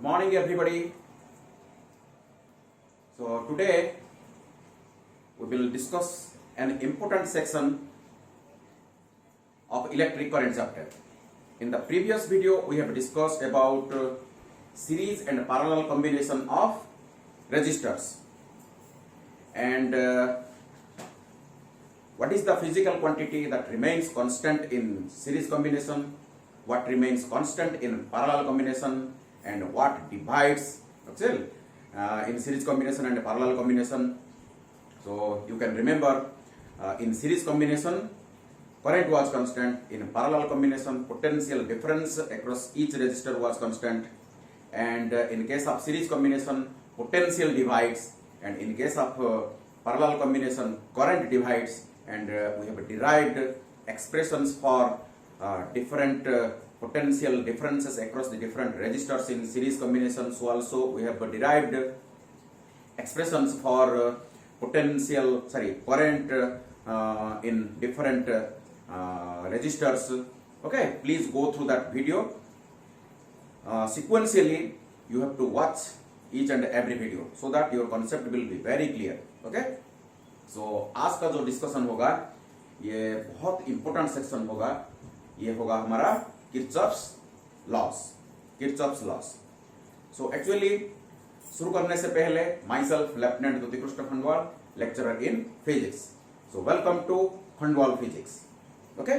Good morning, everybody. So today we will discuss an important section of electric current chapter. In the previous video, we have discussed about series and parallel combination of resistors, and what is the physical quantity that remains constant in series combination, what remains constant in parallel combination, and what divides in series combination and parallel combination. So you can remember, in series combination current was constant, in parallel combination potential difference across each resistor was constant, and in case of series combination potential divides, and in case of parallel combination current divides, and we have derived expressions for different potential differences across the different resistors in series combinations. So also we have derived expressions for current in different resistors. Okay, please go through that video. Sequentially you have to watch each and every video so that your concept will be very clear. Okay, so आज का जो discussion होगा ये बहुत important section होगा. ये होगा हमारा किरचॉफ्स लॉस. सो एक्चुअली शुरू करने से पहले myself lieutenant Jyoti Krishna Khandwal, lecturer in physics. So welcome to Khandwal physics. Okay,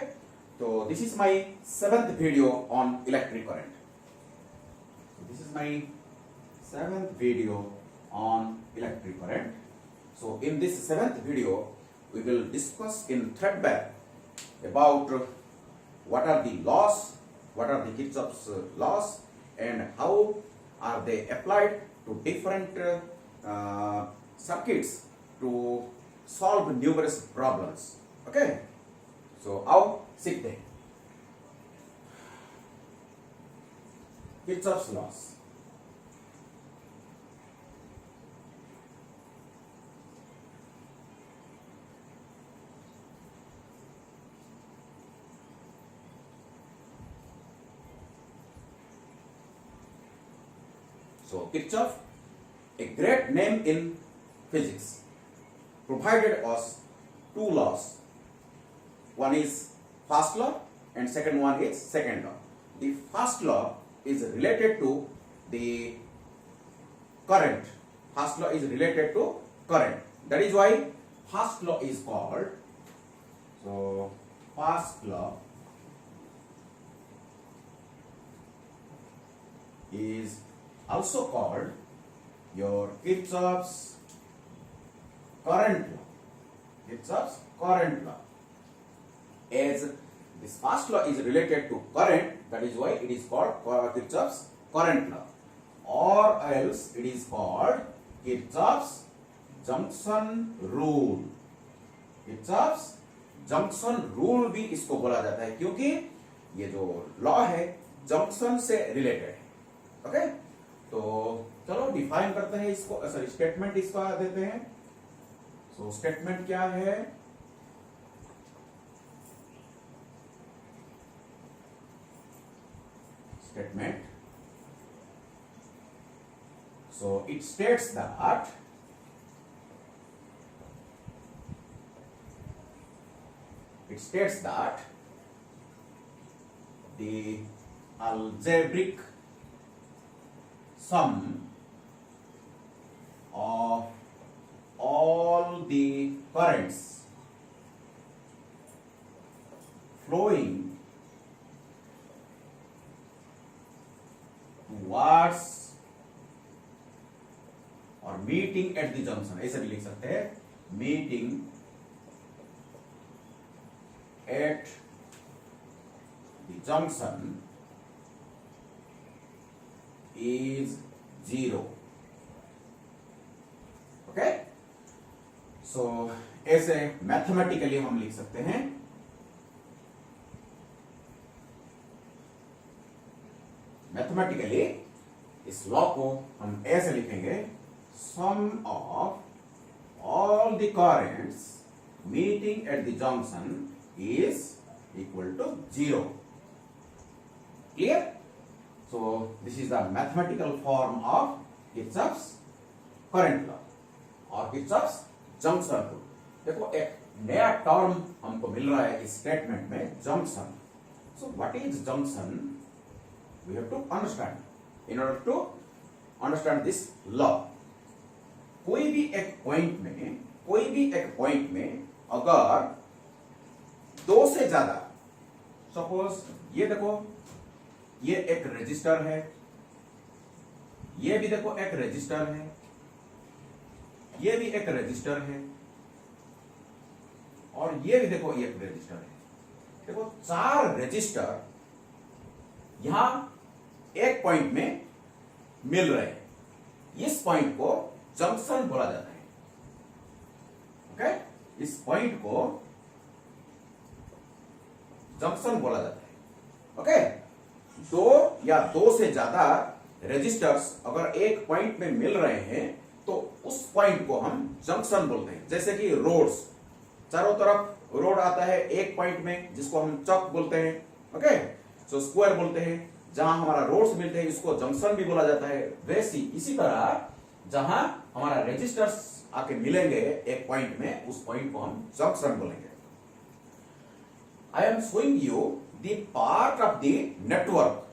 तो this is my 7th video on electric current. This is my 7th video on electric current. So in this 7th video we will discuss in threadbare about what are the laws, what are the Kirchhoff's laws, and how are they applied to different circuits to solve numerous problems. Okay, so आओ सीखते हैं Kirchhoff's laws. So Kirchhoff, a great name in physics, provided us two laws. One is first law and second one is second law. The first law is related to the current. First law is related to current. That is why first law is called. So first law is also called your Kirchhoff's current law. Kirchhoff's current law. As this first law is related to current, that is why it is called Kirchhoff's current law, or else it is called Kirchhoff's junction rule. Kirchhoff's junction rule भी इसको बोला जाता है क्योंकि ये जो law है junction से रिलेटेड है. ओके, तो चलो डिफाइन करते हैं इसको. सॉरी, स्टेटमेंट इसका देते हैं. सो स्टेटमेंट क्या है? Statement, so it states that the algebraic sum of all the currents flowing towards or meeting at the junction, ऐसे भी लिख सकते हैं, meeting at the junction is 0. Okay, so ऐसे मैथमेटिकली हम लिख सकते हैं. मैथमेटिकली इस लॉ को हम ऐसे लिखेंगे, sum of all the currents meeting at the junction is equal to 0. Clear? So this is the mathematical form of Kirchhoff's current law और Kirchhoff's junction rule. देखो एक नया टर्म हमको मिल रहा है इस स्टेटमेंट में, junction. So what is junction? We have to understand in order to understand this law. कोई भी एक पॉइंट में अगर दो से ज्यादा, सपोज ये देखो ये एक रजिस्टर है, ये भी देखो एक रजिस्टर है, ये भी एक रजिस्टर है, और ये भी देखो एक रजिस्टर है. देखो 4 रजिस्टर यहां एक पॉइंट में मिल रहे हैं. इस पॉइंट को जंक्शन बोला जाता है. ओके, इस पॉइंट को जंक्शन बोला जाता है. ओके, दो या दो से ज्यादा रजिस्टर्स अगर एक पॉइंट में मिल रहे हैं तो उस पॉइंट को हम जंक्शन बोलते हैं. जैसे कि रोड्स, चारों तरफ रोड आता है एक पॉइंट में जिसको हम चौक बोलते हैं. ओके, सो स्क्वायर बोलते हैं. जहां हमारा रोड्स मिलते हैं इसको जंक्शन भी बोला जाता है. वैसी इसी तरह जहां हमारा रजिस्टर्स आके मिलेंगे एक पॉइंट में, उस पॉइंट को हम जंक्शन बोलेंगे. I am showing you the part of the network.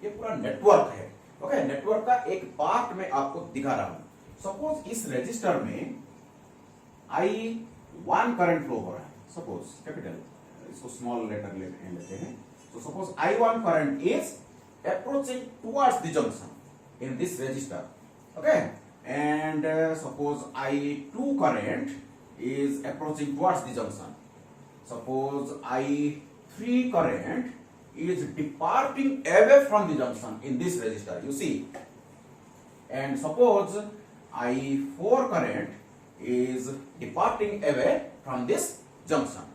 ये पूरा नेटवर्क है. ओके, नेटवर्क का एक पार्ट में आपको दिखा रहा हूं. सपोज इस रजिस्टर में I1 करंट फ्लो हो रहा है. सपोज कैपिटल, इसको स्मॉल लेटर लेते हैं. तो suppose I1 current is approaching towards the junction in this register. Okay, and suppose I2 current is approaching towards the junction. Suppose I3 current is departing away from the junction in this resistor, you see. And suppose I4 current is departing away from this junction.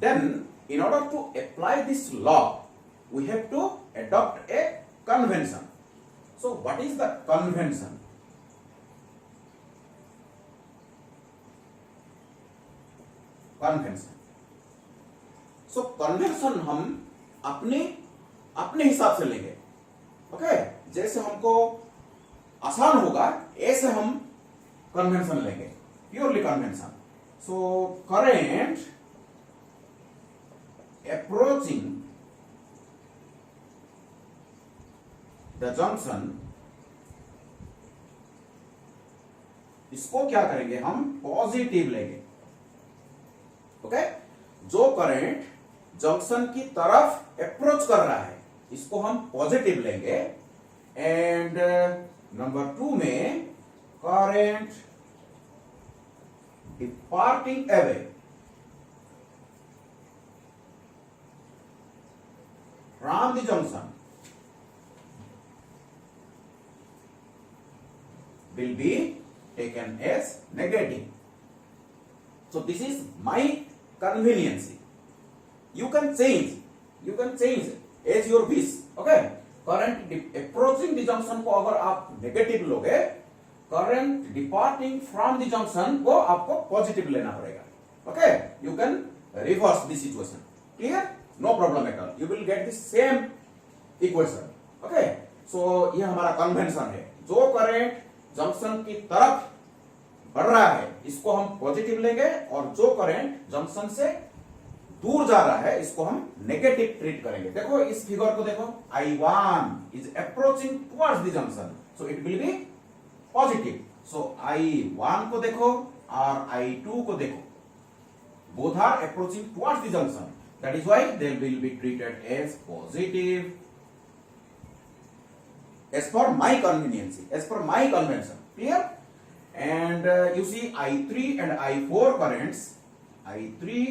Then in order to apply this law, we have to adopt a convention. So what is the convention? Convention. So convention हम अपने हिसाब से लेंगे. Okay, जैसे हमको आसान होगा ऐसे हम कन्वेंशन लेंगे. Purely convention. So current approaching the junction, इसको क्या करेंगे हम पॉजिटिव लेंगे. ओके, जो करंट जंक्शन की तरफ अप्रोच कर रहा है इसको हम पॉजिटिव लेंगे. एंड नंबर 2 में current departing away from the junction will be taken as negative. So this is my convenience. You can change as your wish. Okay, current approaching the junction को अगर आप नेगेटिव लोगे, current departing from the junction को आपको positive लेना पड़ेगा. Okay, you can reverse the situation. Clear? No problem at all. You will get the same equation. Okay, so ये हमारा कन्वेंशन है. जो करंट जंक्शन की तरफ बढ़ रहा है इसको हम पॉजिटिव लेंगे, और जो करंट जंक्शन से दूर जा रहा है इसको हम नेगेटिव ट्रीट करेंगे. देखो इस फिगर को देखो, I1 is approaching towards the junction, so it will be positive. So I1 को देखो और I2 को देखो, both are approaching towards the junction. That is why they will be treated as positive as per my convenience, as per my convention. Clear? And you see I3 and I4 currents, I3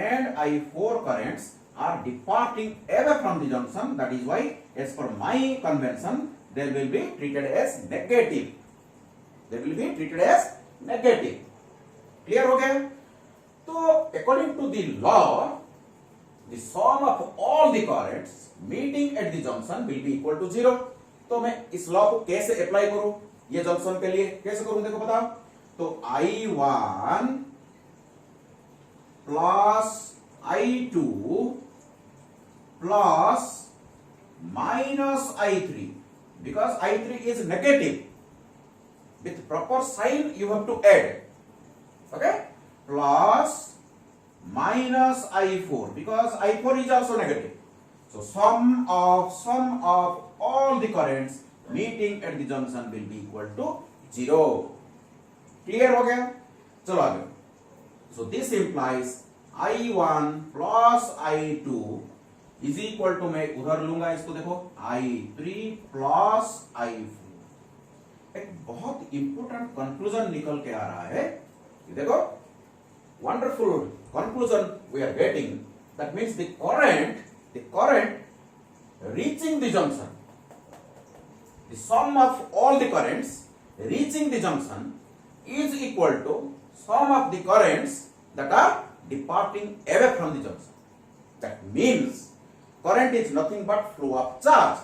and I4 currents are departing away from the junction. That is why as per my convention they will be treated as negative. They will be treated as negative. Clear हो गया? तो according to the law, the sum of all the currents meeting at the junction will be equal to 0. तो मैं इस law को कैसे apply करूं ये जंक्शन के लिए कैसे करूं, देखो बताओ. तो I1 plus I2 plus minus I3, because I3 is negative. With proper sign you have to add. Okay? Plus minus I4, because I4 is also negative. So sum of all the currents meeting at the junction will be equal to 0. Clear हो गया? चलो आगे. So this implies I1 plus I2 is equal to, मैं उधर लूंगा इसको, देखो I3 plus I4. एक बहुत इंपोर्टेंट कंक्लूजन निकल के आ रहा है. ये देखो, wonderful conclusion we are getting. That means the current reaching the junction, the sum of all the currents reaching the junction is equal to sum of the currents that are departing away from the junction. That means current is nothing but flow of charge.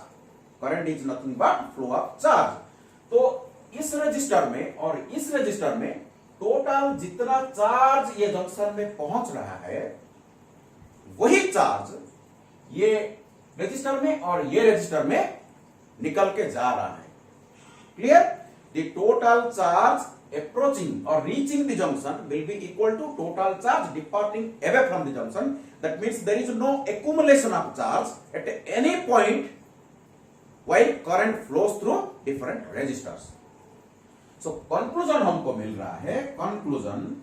Current is nothing but flow of charge. तो इस register में और इस register में total जितना charge ये junction में पहुंच रहा है, वही चार्ज ये रजिस्टर में और ये रजिस्टर में निकल के जा रहा है. Clear? The total charge approaching or reaching the junction will be equal to total charge departing away from the junction. That means there is no accumulation of charge at any point while current flows through different resistors. So conclusion हमको मिल रहा है, conclusion.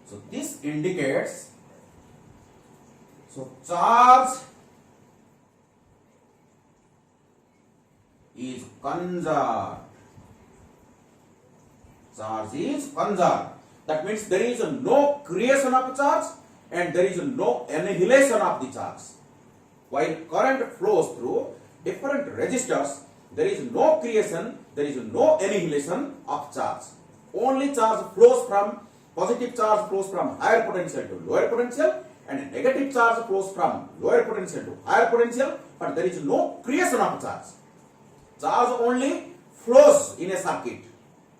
So this indicates, so charge is conserved. Charge is conserved. That means there is no creation of charge and there is no annihilation of the charge. While current flows through different resistors, there is no creation, there is no annihilation of charge. Only charge flows from, positive charge flows from higher potential to lower potential, and negative charge flows from lower potential to higher potential, but there is no creation of charge. Charge only flows in a circuit.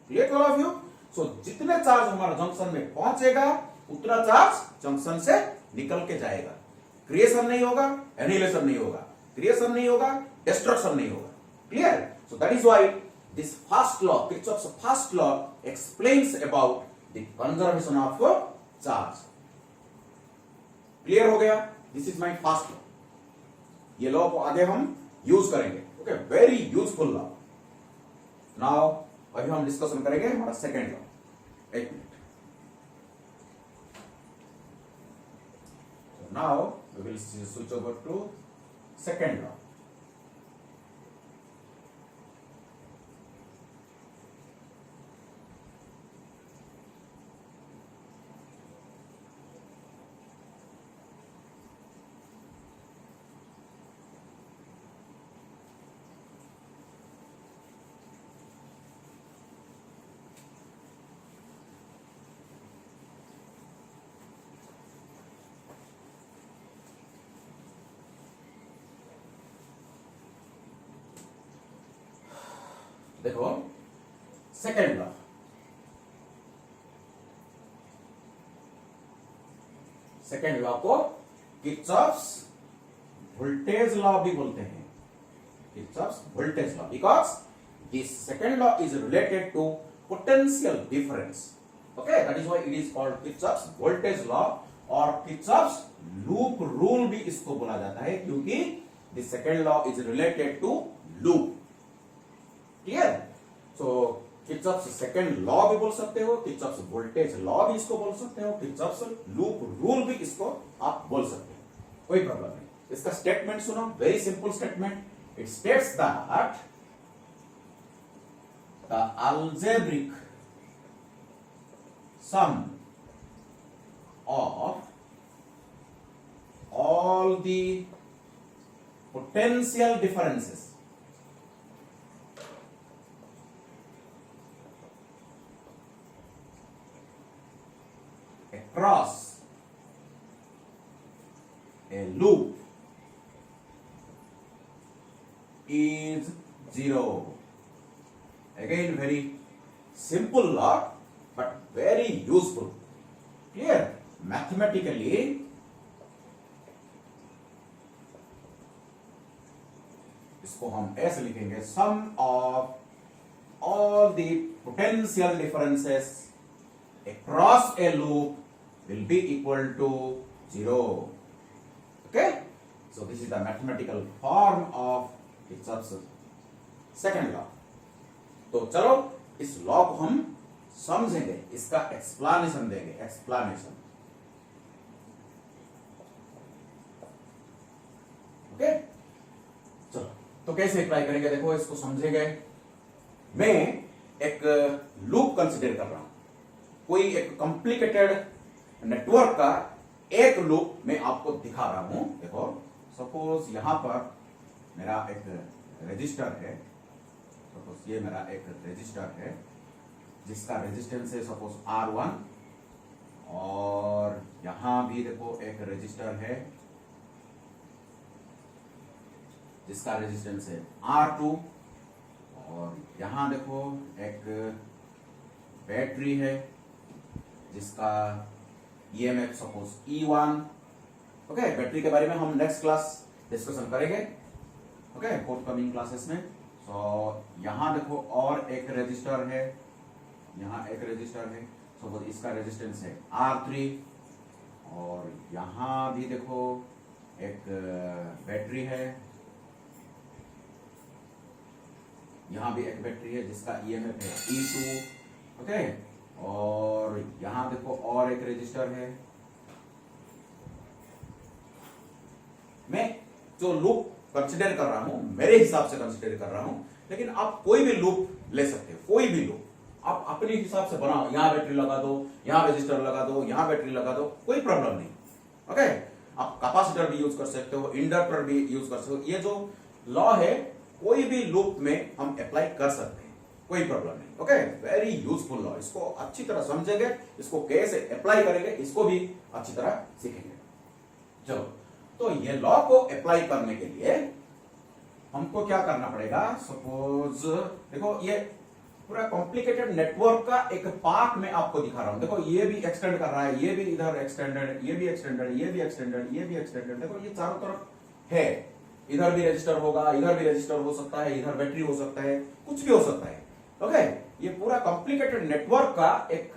Clear to all of you? So जितने charge हमारा junction में पहुंचेगा उतना charge junction से निकल के जाएगा. Creation नहीं होगा, एनिहिलेशन नहीं होगा, क्रिएशन नहीं होगा, डिस्ट्रक्शन नहीं होगा. Clear? So that is why this first law, Kirchhoff's first law, explains about the conservation of charge. Clear हो गया? This is my first law. ये लॉ को आगे हम यूज करेंगे. Okay, very useful law. Now अभी हम डिस्कशन करेंगे हमारा सेकेंड लॉ. एक minute. So now we will switch over to second law. देखो सेकेंड लॉ. सेकेंड लॉ को किर्चॉफ्स वोल्टेज लॉ भी बोलते हैं. Kirchhoff's voltage law, because this second law is related to potential difference. Okay, that is why it is called Kirchhoff's voltage law, और Kirchhoff's loop rule भी इसको बोला जाता है, क्योंकि this second law is related to loop. Clear? So Kirchhoff's second law भी बोल सकते हो, किर्चॉफ्स वोल्टेज लॉ भी इसको बोल सकते हो, किर्चॉफ्स लूप रूल भी इसको आप बोल सकते हो. कोई प्रॉब्लम नहीं. इसका स्टेटमेंट सुनो, very simple statement. It states that the algebraic sum of all the potential differences across a loop is 0. Again, very simple law but very useful. Clear? Mathematically इसको हम ऐसे लिखेंगे, sum of all the potential differences across a loop will be equal to 0. Okay, so this is the mathematical form of Kirchhoff's second law. तो चलो इस law को हम समझेंगे, इसका एक्सप्लेनेशन देंगे, एक्सप्लेनेशन। ओके, चलो तो कैसे अप्लाई करेंगे, देखो इसको समझेंगे। मैं एक लूप कंसिडर कर रहा हूं, कोई एक कॉम्प्लिकेटेड नेटवर्क का एक लूप मैं आपको दिखा रहा हूं। देखो सपोज यहां पर मेरा एक रजिस्टर है, सपोज ये मेरा एक रजिस्टर है जिसका रेजिस्टेंस है सपोज R1, और यहां भी देखो एक रजिस्टर है जिसका रेजिस्टेंस है R2, और यहां देखो एक बैटरी है जिसका EMF suppose E1। Okay, battery के बारे में हम नेक्स्ट क्लास डिस्कशन करेंगे, ओके, फोर्थकमिंग क्लासेस में। सो यहां देखो और एक रजिस्टर है, यहां एक रजिस्टर है सपोज इसका रेजिस्टेंस है R3, और यहां भी देखो एक बैटरी है, यहां भी एक बैटरी है जिसका ईएमएफ है E2। ओके, और यहां देखो और एक रजिस्टर है। मैं जो लूप कंसिडर कर रहा हूं मेरे हिसाब से कंसिडर कर रहा हूं, लेकिन आप कोई भी लूप ले सकते हो, कोई भी लूप आप अपने हिसाब से बनाओ। यहां बैटरी लगा दो, यहां रजिस्टर लगा दो, यहां बैटरी लगा दो, कोई प्रॉब्लम नहीं। ओके, आप कैपेसिटर भी यूज कर सकते हो, इंडक्टर भी यूज कर सकते हो। ये जो लॉ है कोई भी लूप में हम अप्लाई कर सकते हैं, कोई प्रॉब्लम नहीं। ओके, वेरी यूजफुल लॉ, इसको अच्छी तरह समझेंगे, इसको कैसे अप्लाई करेंगे इसको भी अच्छी तरह सीखेंगे। चलो, तो ये लॉ को अप्लाई करने के लिए हमको क्या करना पड़ेगा, सपोज देखो ये पूरा कॉम्प्लिकेटेड नेटवर्क का एक पार्ट में आपको दिखा रहा हूं। देखो ये भी एक्सटेंड कर रहा है, ये भी इधर एक्सटेंडेड, ये भी एक्सटेंडेड, ये भी एक्सटेंडेड, ये भी एक्सटेंडेड। देखो ये चारों तरफ है, इधर भी रजिस्टर होगा, इधर भी रजिस्टर हो सकता है, इधर बैटरी हो सकता है, कुछ भी हो सकता है। ओके, ये पूरा कॉम्प्लिकेटेड नेटवर्क का एक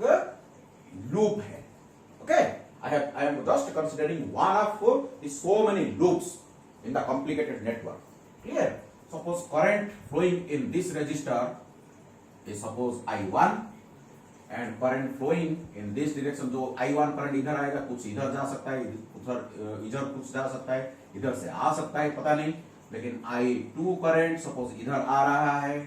लूप है। Okay, I am just considering one of the so many loops in the complicated network. Clear? Suppose current flowing in this register is suppose I1, and current flowing in this direction, जो I1 current इधर आएगा, कुछ इधर जा सकता है, इधर कुछ जा सकता है, इधर से आ सकता है, पता नहीं। लेकिन I2 करंट सपोज इधर आ रहा है।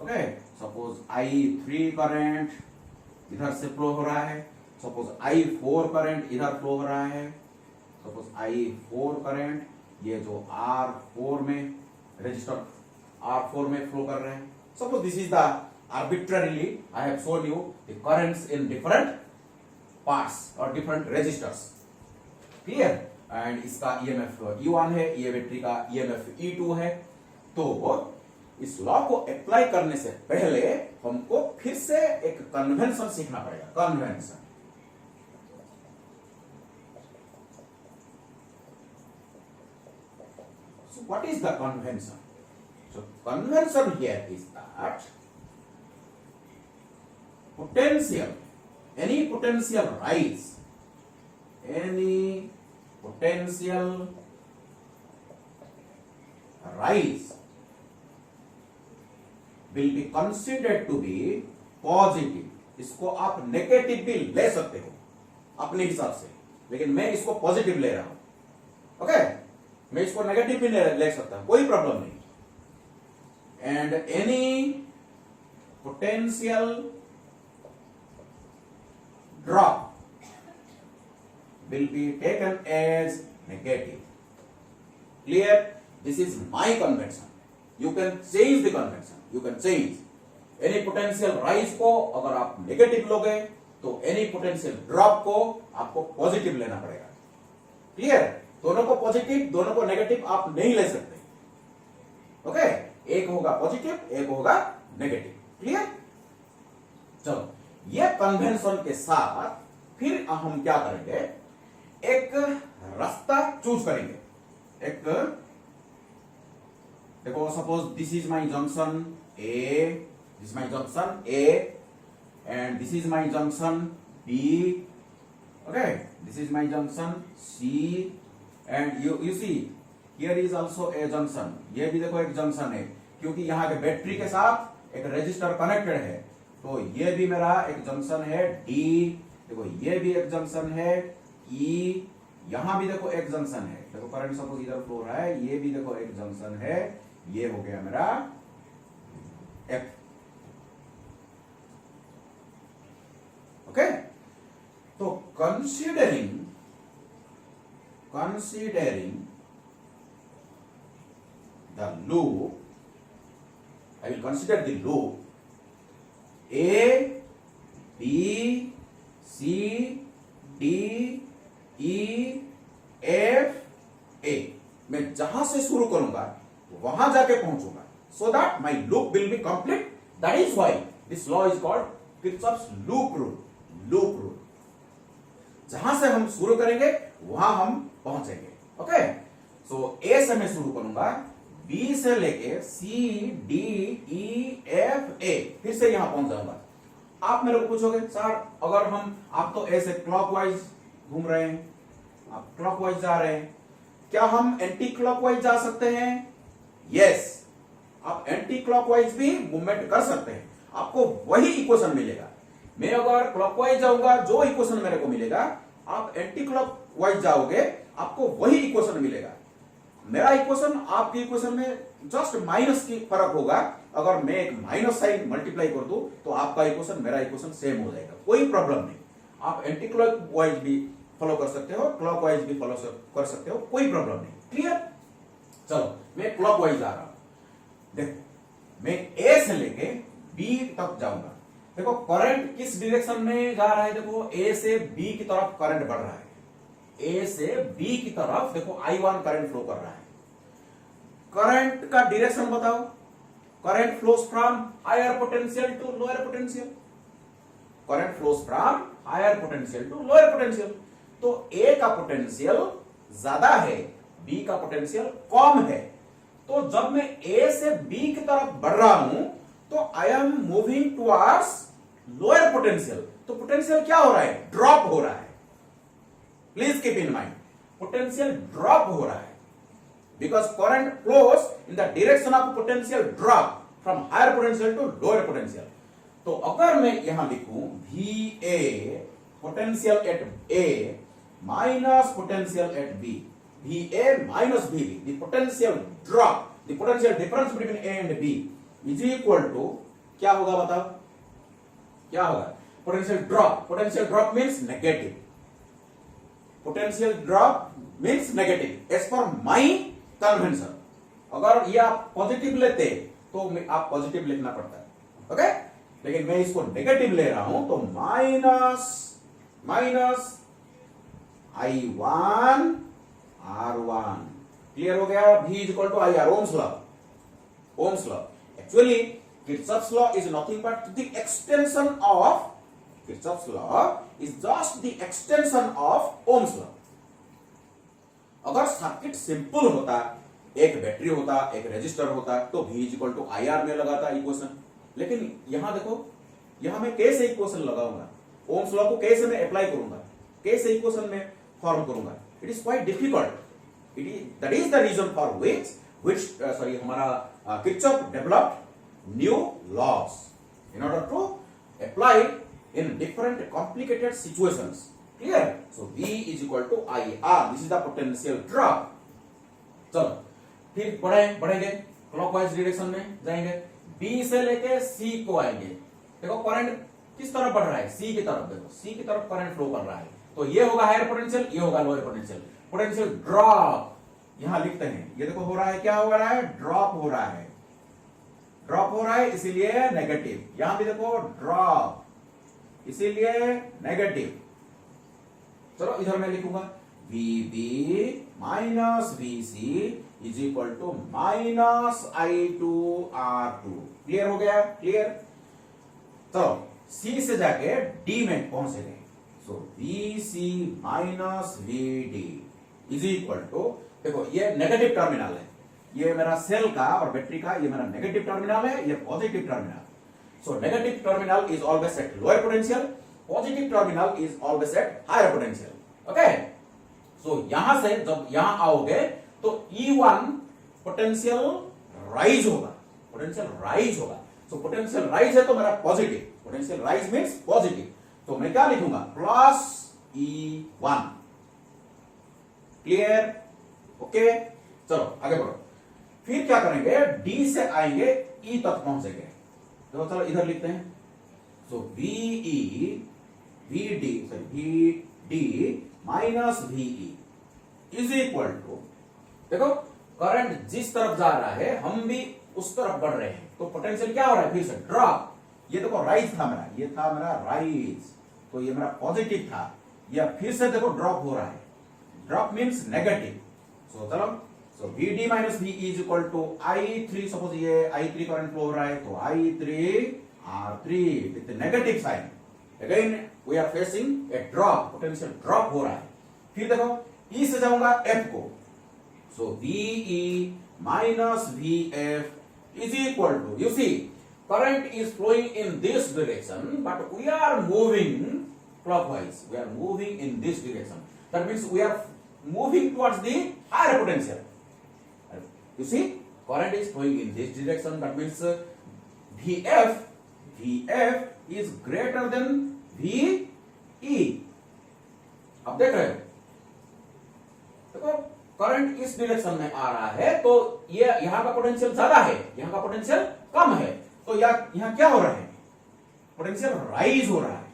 ओके, सपोज I3 करंट इधर से फ्लो हो रहा है, सपोज I4 करंट इधर फ्लो हो रहा है, सपोज I4 करंट ये जो R4 में रजिस्टर R4 में फ्लो कर रहे हैं। Suppose this is the arbitrarily I have shown you the currents in different parts or different registers. Clear? And इसका EMF E1 है, ये बैटरी का EMF E2 है। तो इस लॉ को अप्लाई करने से पहले हमको फिर से एक कन्वेंशन सीखना पड़ेगा, convention. So what is the convention? So convention here is that potential, any potential rise will be considered to be positive. इसको आप नेगेटिव भी ले सकते हो अपने हिसाब से, लेकिन मैं इसको पॉजिटिव ले रहा हूं। ओके, मैं इसको नेगेटिव भी ले सकता हूं, कोई प्रॉब्लम नहीं। And any potential drop will be taken as negative. Clear? This is my convention. You can change the convention. You can change. Any potential rise को अगर आप नेगेटिव लोगे तो any potential drop को आपको पॉजिटिव लेना पड़ेगा। क्लियर? दोनों को पॉजिटिव, दोनों को नेगेटिव आप नहीं ले सकते। ओके, एक होगा पॉजिटिव, एक होगा नेगेटिव। क्लियर? चलो, ये कन्वेंशन के साथ फिर हम क्या करेंगे, एक रास्ता चूज करेंगे, एक देखो suppose this is my junction A, this my junction A and this is my junction B, okay, this is my junction C and you see here is also a junction, ये भी देखो एक junction है क्योंकि यहाँ के battery के साथ एक रजिस्टर कनेक्टेड है, तो ये भी मेरा एक जंक्शन है डी, देखो ये भी एक जंक्शन है ई, यहां भी देखो एक जंक्शन है, देखो करंट सपोज इधर फ्लो हो रहा है, ये भी देखो एक जंक्शन है, ये हो गया मेरा एफ, ओके। तो considering the loop, I will consider the loop A, B, C, D, E, F, A। मैं जहां से शुरू करूंगा वहां जाके पहुंचूंगा, so that my loop will be complete. That is why this law is called Kirchhoff's loop rule. Loop rule. जहां से हम शुरू करेंगे वहां हम पहुंचेंगे, ओके। सो A से मैं शुरू करूंगा, बी से लेके C D E F A, फिर से यहां पहुंच जाऊंगा। आप मेरे को पूछोगे सर अगर आप तो ऐसे क्लॉकवाइज घूम रहे हैं, आप क्लॉकवाइज जा रहे हैं, क्या हम एंटी क्लॉकवाइज जा सकते हैं? यस, आप एंटी क्लॉकवाइज भी मूवमेंट कर सकते हैं, आपको वही इक्वेशन मिलेगा। मैं अगर क्लॉकवाइज जाऊंगा, जो इक्वेशन मेरे को मिलेगा, आप एंटी क्लॉकवाइज जाओगे, आपको वही इक्वेशन मिलेगा। मेरा इक्वेशन आपकी इक्वेशन में जस्ट माइनस की फर्क होगा, अगर मैं एक माइनस साइन मल्टीप्लाई कर दूं तो आपका इक्वेशन मेरा इक्वेशन सेम हो जाएगा, कोई प्रॉब्लम नहीं। आप एंटी क्लॉकवाइज भी फॉलो कर सकते हो, क्लॉकवाइज भी फॉलो कर सकते हो, कोई प्रॉब्लम नहीं, क्लियर। चलो मैं क्लॉकवाइज जा रहा हूं, देखो मैं ए से लेके बी तक जाऊंगा, देखो करंट किस डायरेक्शन में जा रहा है, देखो ए से बी की तरफ करंट बढ़ रहा है, ए से बी की तरफ देखो I1 करंट फ्लो कर रहा है। करंट का डायरेक्शन बताओ, current flows from higher potential to lower potential, current flows from higher potential to lower potential. तो ए का पोटेंशियल ज्यादा है, बी का पोटेंशियल कम है, तो जब मैं ए से बी की तरफ बढ़ रहा हूं तो I am moving towards lower potential, तो पोटेंशियल क्या हो रहा है? ड्रॉप हो रहा है। Please keep in mind, potential drop हो रहा है because current flows in the direction of potential drop from higher potential to lower potential. तो अगर मैं यहां लिखूं V A potential at A minus potential at B, V A minus V B, the potential drop, the potential difference between A and B is equal to क्या होगा बताओ, क्या होगा? Potential drop means negative, potential drop means negative as per my convention. अगर ये आप positive लेते तो आप पॉजिटिव लिखना पड़ता है, ओके, लेकिन मैं इसको नेगेटिव ले रहा हूं तो माइनस I1 R1, क्लियर हो गया? V is equal to I R, Ohm's law. Actually Kirchhoff's law is nothing but the extension of Kirchhoff's law is just the extension of Ohm's law. अगर circuit simple होता, एक battery होता, एक resistor होता, तो V is equal to I R में लगाता equation, लेकिन यहां देखो, यहां मैं कैसे इक्वेशन लगाऊंगा, ओम्स लॉ को कैसे मैं अप्लाई करूंगा, कैसे इक्वेशन में फॉर्म करूंगा? It is quite difficult. That is the reason for which हमारा Kirchhoff developed new laws in order to apply in different complicated situations. Clear? So V is equal to IR. This is the potential drop. चलो फिर बढ़ेंगे clockwise direction में जाएंगे, B से लेके C को आएंगे। देखो करंट किस तरफ बढ़ रहा है? C की तरफ। देखो C की तरफ करंट फ्लो कर रहा है, तो ये होगा हायर पोटेंशियल, ये होगा लोअर पोटेंशियल। पोटेंशियल ड्रॉप यहां लिखते हैं, ये देखो हो रहा है, क्या हो रहा है? ड्रॉप हो रहा है, ड्रॉप हो रहा है इसीलिए नेगेटिव। यहां भी देखो ड्रॉप, इसीलिए नेगेटिव। चलो इधर मैं लिखूंगा VB minus VC is equal to minus I2R2। Clear हो गया? क्लियर। तो C से जाके D में पहुंचेंगे, so VC minus VD is equal to, देखो ये नेगेटिव टर्मिनल है, ये मेरा सेल का और बैटरी का ये मेरा नेगेटिव टर्मिनल है, ये positive terminal. So negative terminal is always at lower potential, positive terminal is always at higher potential. Okay, so यहां से जब यहां आओगे तो E1 पोटेंशियल राइज होगा, पोटेंशियल राइज होगा। सो पोटेंशियल राइज है तो मेरा positive, potential rise means positive, तो मैं क्या लिखूंगा प्लस E1। क्लियर? ओके, चलो आगे बढ़ो। फिर क्या करेंगे, डी से आएंगे ई तक पहुंचेंगे, तो चलो इधर लिखते हैं। So VE VD minus VE is equal to, देखो करंट जिस तरफ जा रहा है हम भी उस तरफ बढ़ रहे हैं, तो पोटेंशियल क्या हो रहा है, फिर से ड्रॉप। ये देखो राइज था मेरा, ये था मेरा राइज, तो ये मेरा पॉजिटिव था, ये फिर से देखो ड्रॉप हो रहा है, ड्रॉप मीन्स नेगेटिव। सो चलो, so VD minus VE is equal to I3, suppose ये I3 करंट फ्लो हो रहा है, तो I3R3 with negative sign, again we are facing a drop, potential drop हो रहा है। फिर देखो E से जाऊंगा F को, so VE minus VF is equal to, you see current is flowing in this direction, but we are moving clockwise, we are moving in this direction, that means we are moving towards the higher potential. You see, current is flowing in this direction, that means VF is greater than VE। अब देख रहे हो, देखो current इस direction में आ रहा है, तो ये यहां का पोटेंशियल ज्यादा है, यहां का पोटेंशियल कम है, तो यहां क्या हो रहा है, पोटेंशियल राइज हो रहा है।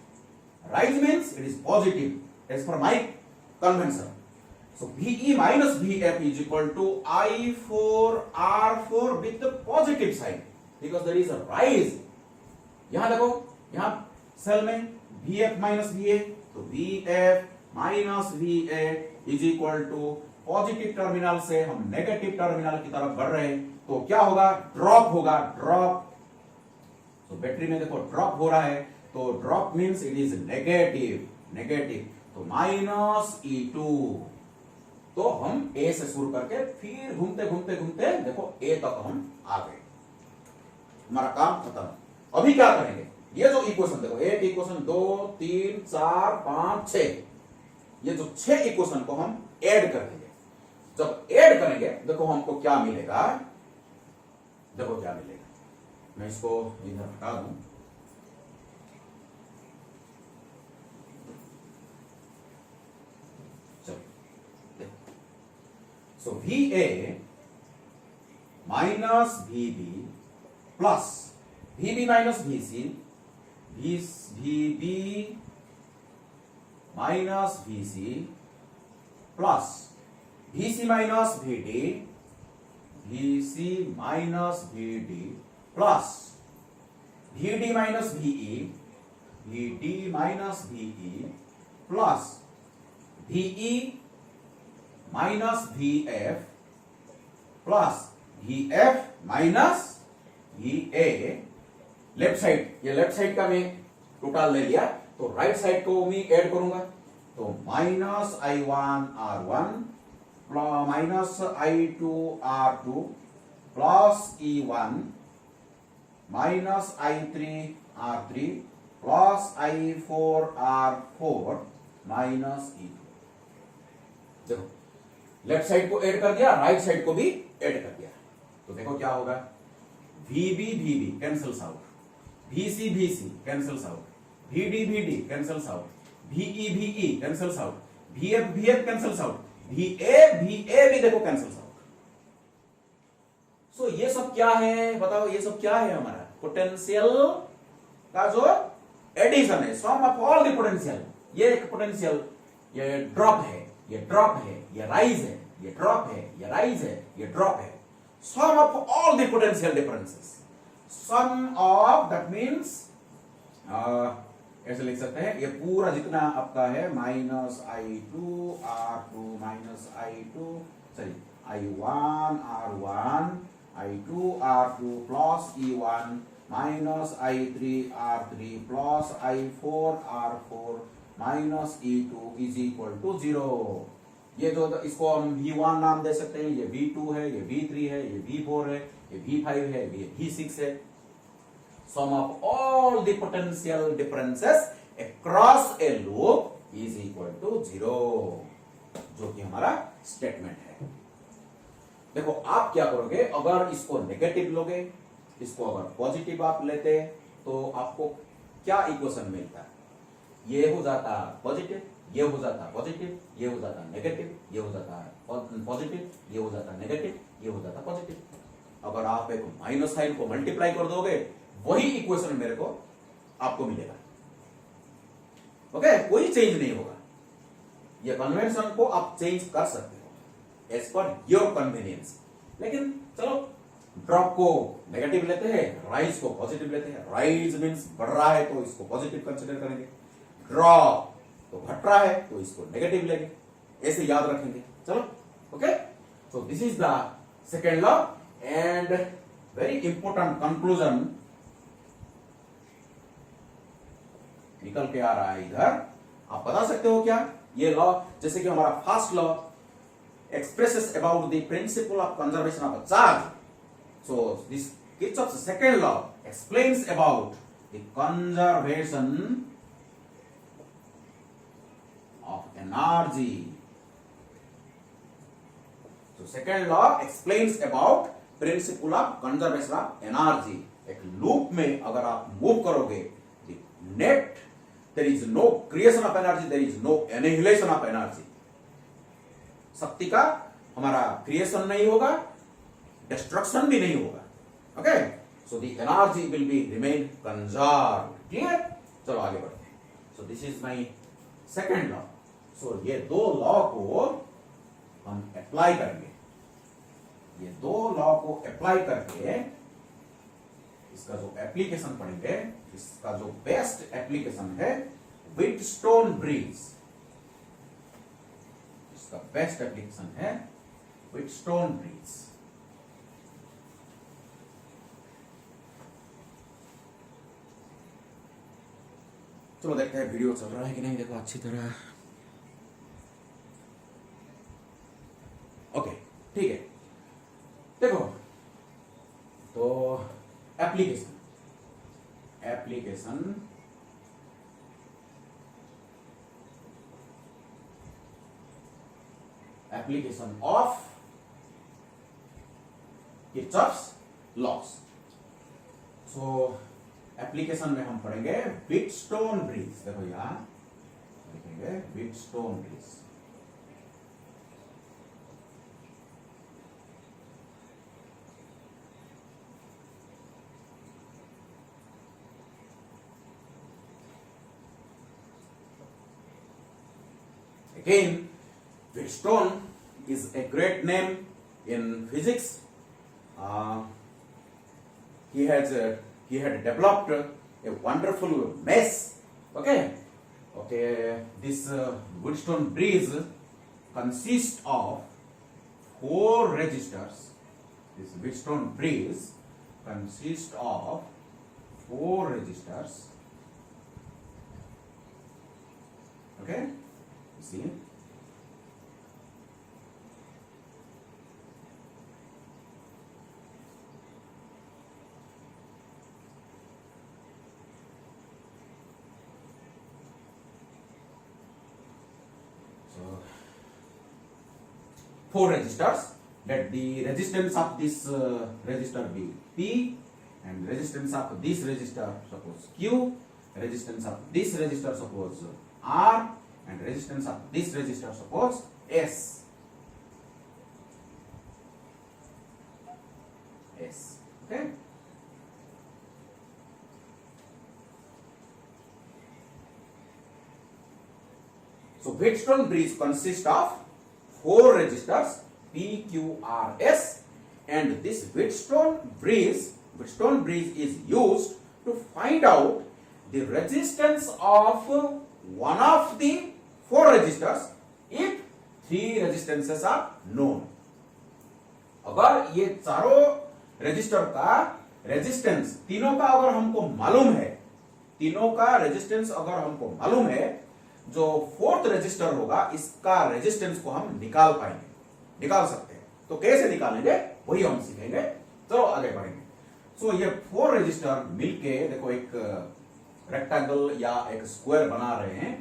Rise means it is positive as per my convention. So VE minus VF is equal to I4R4 with positive sign, because there is a rise. यहां देखो, यहां सेल में VF माइनस VA, तो VF minus VA is equal to positive terminal से हम negative terminal की तरफ बढ़ रहे हैं, तो क्या होगा, ड्रॉप होगा, ड्रॉप। तो बैटरी में देखो ड्रॉप हो रहा है, तो drop means it is negative, negative, तो माइनस E2। तो हम A से शुरू करके फिर घूमते घूमते घूमते देखो A तक हम आ गए, हमारा काम खत्म। अभी क्या करेंगे, ये जो इक्वेशन देखो, एक इक्वेशन, 2 3 4 5 6, ये जो 6 इक्वेशन को हम ऐड कर देंगे। जब ऐड करेंगे देखो हमको क्या मिलेगा, देखो क्या मिलेगा, मैं इसको इधर हटा दूं। चलो, सो VA minus VB plus VB minus VC, VB minus VC plus VC minus VD, VC minus VD plus VD minus VE, VD minus VE plus VE minus VF plus VF minus VA। Left side, ये left side का मैं total ले लिया, तो right side को मैं add करूंगा, तो minus I1R1 minus I2R2 plus E1 minus I3R3 plus I4R4 minus E2। देखो लेफ्ट साइड को ऐड कर दिया, राइट साइड को भी ऐड कर दिया, तो देखो क्या होगा, VB cancels out, VC cancels out, VD cancels out, VE cancels out, VF cancels out, VA भी देखो कैंसल्स आउट। सो ये सब क्या है बताओ, ये सब क्या है, हमारा पोटेंशियल का जो एडिशन है, sum of all the potential. ये एक पोटेंशियल, ये ड्रॉप है, ये ड्रॉप है, ये राइज है, ये ड्रॉप है, ये राइज है, ये ड्रॉप है, sum of all the potential differences. Sum of that means ऐसे लिख सकते हैं, ये पूरा जितना आपका है minus I2R2 minus I1R1 I2R2 plus E1 minus I3R3 plus I4R4 minus E2 is equal to 0। ये जो इसको हम V1 नाम दे सकते हैं, ये V2 है, ये V3 है, ये V4 है, ये V5 है, ये V6 है। Sum of all the potential differences across a loop is equal to 0, जो कि हमारा स्टेटमेंट है। देखो आप क्या करोगे, अगर इसको नेगेटिव लोगे, इसको अगर पॉजिटिव आप लेते तो आपको क्या इक्वेशन मिलता है? ये हो जाता पॉजिटिव, ये हो जाता पॉजिटिव, ये हो जाता नेगेटिव, ये हो जाता पॉजिटिव, ये हो जाता नेगेटिव, ये हो जाता पॉजिटिव। अगर आप एक माइनस साइन को मल्टीप्लाई कर दोगे, वही इक्वेशन मेरे को आपको मिलेगा। ओके, कोई चेंज नहीं होगा। ये कन्वेंशन को आप चेंज कर सकते हो एज पर योर कन्वीनियंस। लेकिन चलो, ड्रॉप को नेगेटिव लेते हैं, राइज को पॉजिटिव लेते हैं। राइज मीन्स बढ़ रहा है तो इसको पॉजिटिव कंसिडर करेंगे, ड्रॉप तो घट रहा है तो इसको नेगेटिव लेंगे, ऐसे याद रखेंगे। चलो, okay. So this is the second law and very important conclusion निकल के आ रहा है इधर। आप बता सकते हो क्या ये लॉ? जैसे कि हमारा first law expresses about the principle of conservation of a charge. So this Kirchhoff's second law explains about the conservation of energy. So second law explains about principle of conservation of energy. एक loop में अगर आप move करोगे, net there is no creation of energy, there is no annihilation of energy. शक्ति का हमारा creation नहीं होगा, डिस्ट्रक्शन भी नहीं होगा। Okay, so the energy will be remain conserve. Clear? चलो आगे बढ़ते हैं। So this is my second law. सो ये दो लॉ को हम अप्लाई करेंगे। ये दो लॉ को अप्लाई करके इसका जो एप्लीकेशन पढ़ेंगे, इसका जो बेस्ट एप्लीकेशन है व्हीटस्टोन ब्रिज। इसका बेस्ट एप्लीकेशन है व्हीटस्टोन ब्रिज। चलो देखते हैं वीडियो चल रहा है कि नहीं। देखो अच्छी तरह। ओके, ठीक है। देखो तो application of Kirchhoff's loss. So application में हम पढ़ेंगे व्हीटस्टोन ब्रिज। देखो यहां लिखेंगे Wheatstone bridge. Again, Wheatstone is a great name in physics. He had developed a wonderful mesh. Okay. This Wheatstone bridge consists of 4 resistors. This Wheatstone bridge consists of 4 resistors. Okay. See. So 4 resistors. Let the resistance of this resistor be P, and resistance of this resistor suppose Q, resistance of this resistor suppose R, and resistance of this resistor suppose S. Okay. So Wheatstone bridge consists of 4 resistors P, Q, R, S, and this Wheatstone bridge is used to find out the resistance of one of the 4 resistors if 3 resistances are known. अगर ये चारों resistor का resistance, तीनों का अगर हमको मालूम है, तीनों का रेजिस्टेंस अगर हमको मालूम है, जो फोर्थ रेजिस्टर होगा इसका रेजिस्टेंस को हम निकाल पाएंगे, निकाल सकते हैं। तो कैसे निकालेंगे वही हम सीखेंगे। चलो आगे बढ़ेंगे। सो ये 4 रजिस्टर मिलके देखो एक रेक्टेंगल या एक स्क्वायर बना रहे हैं,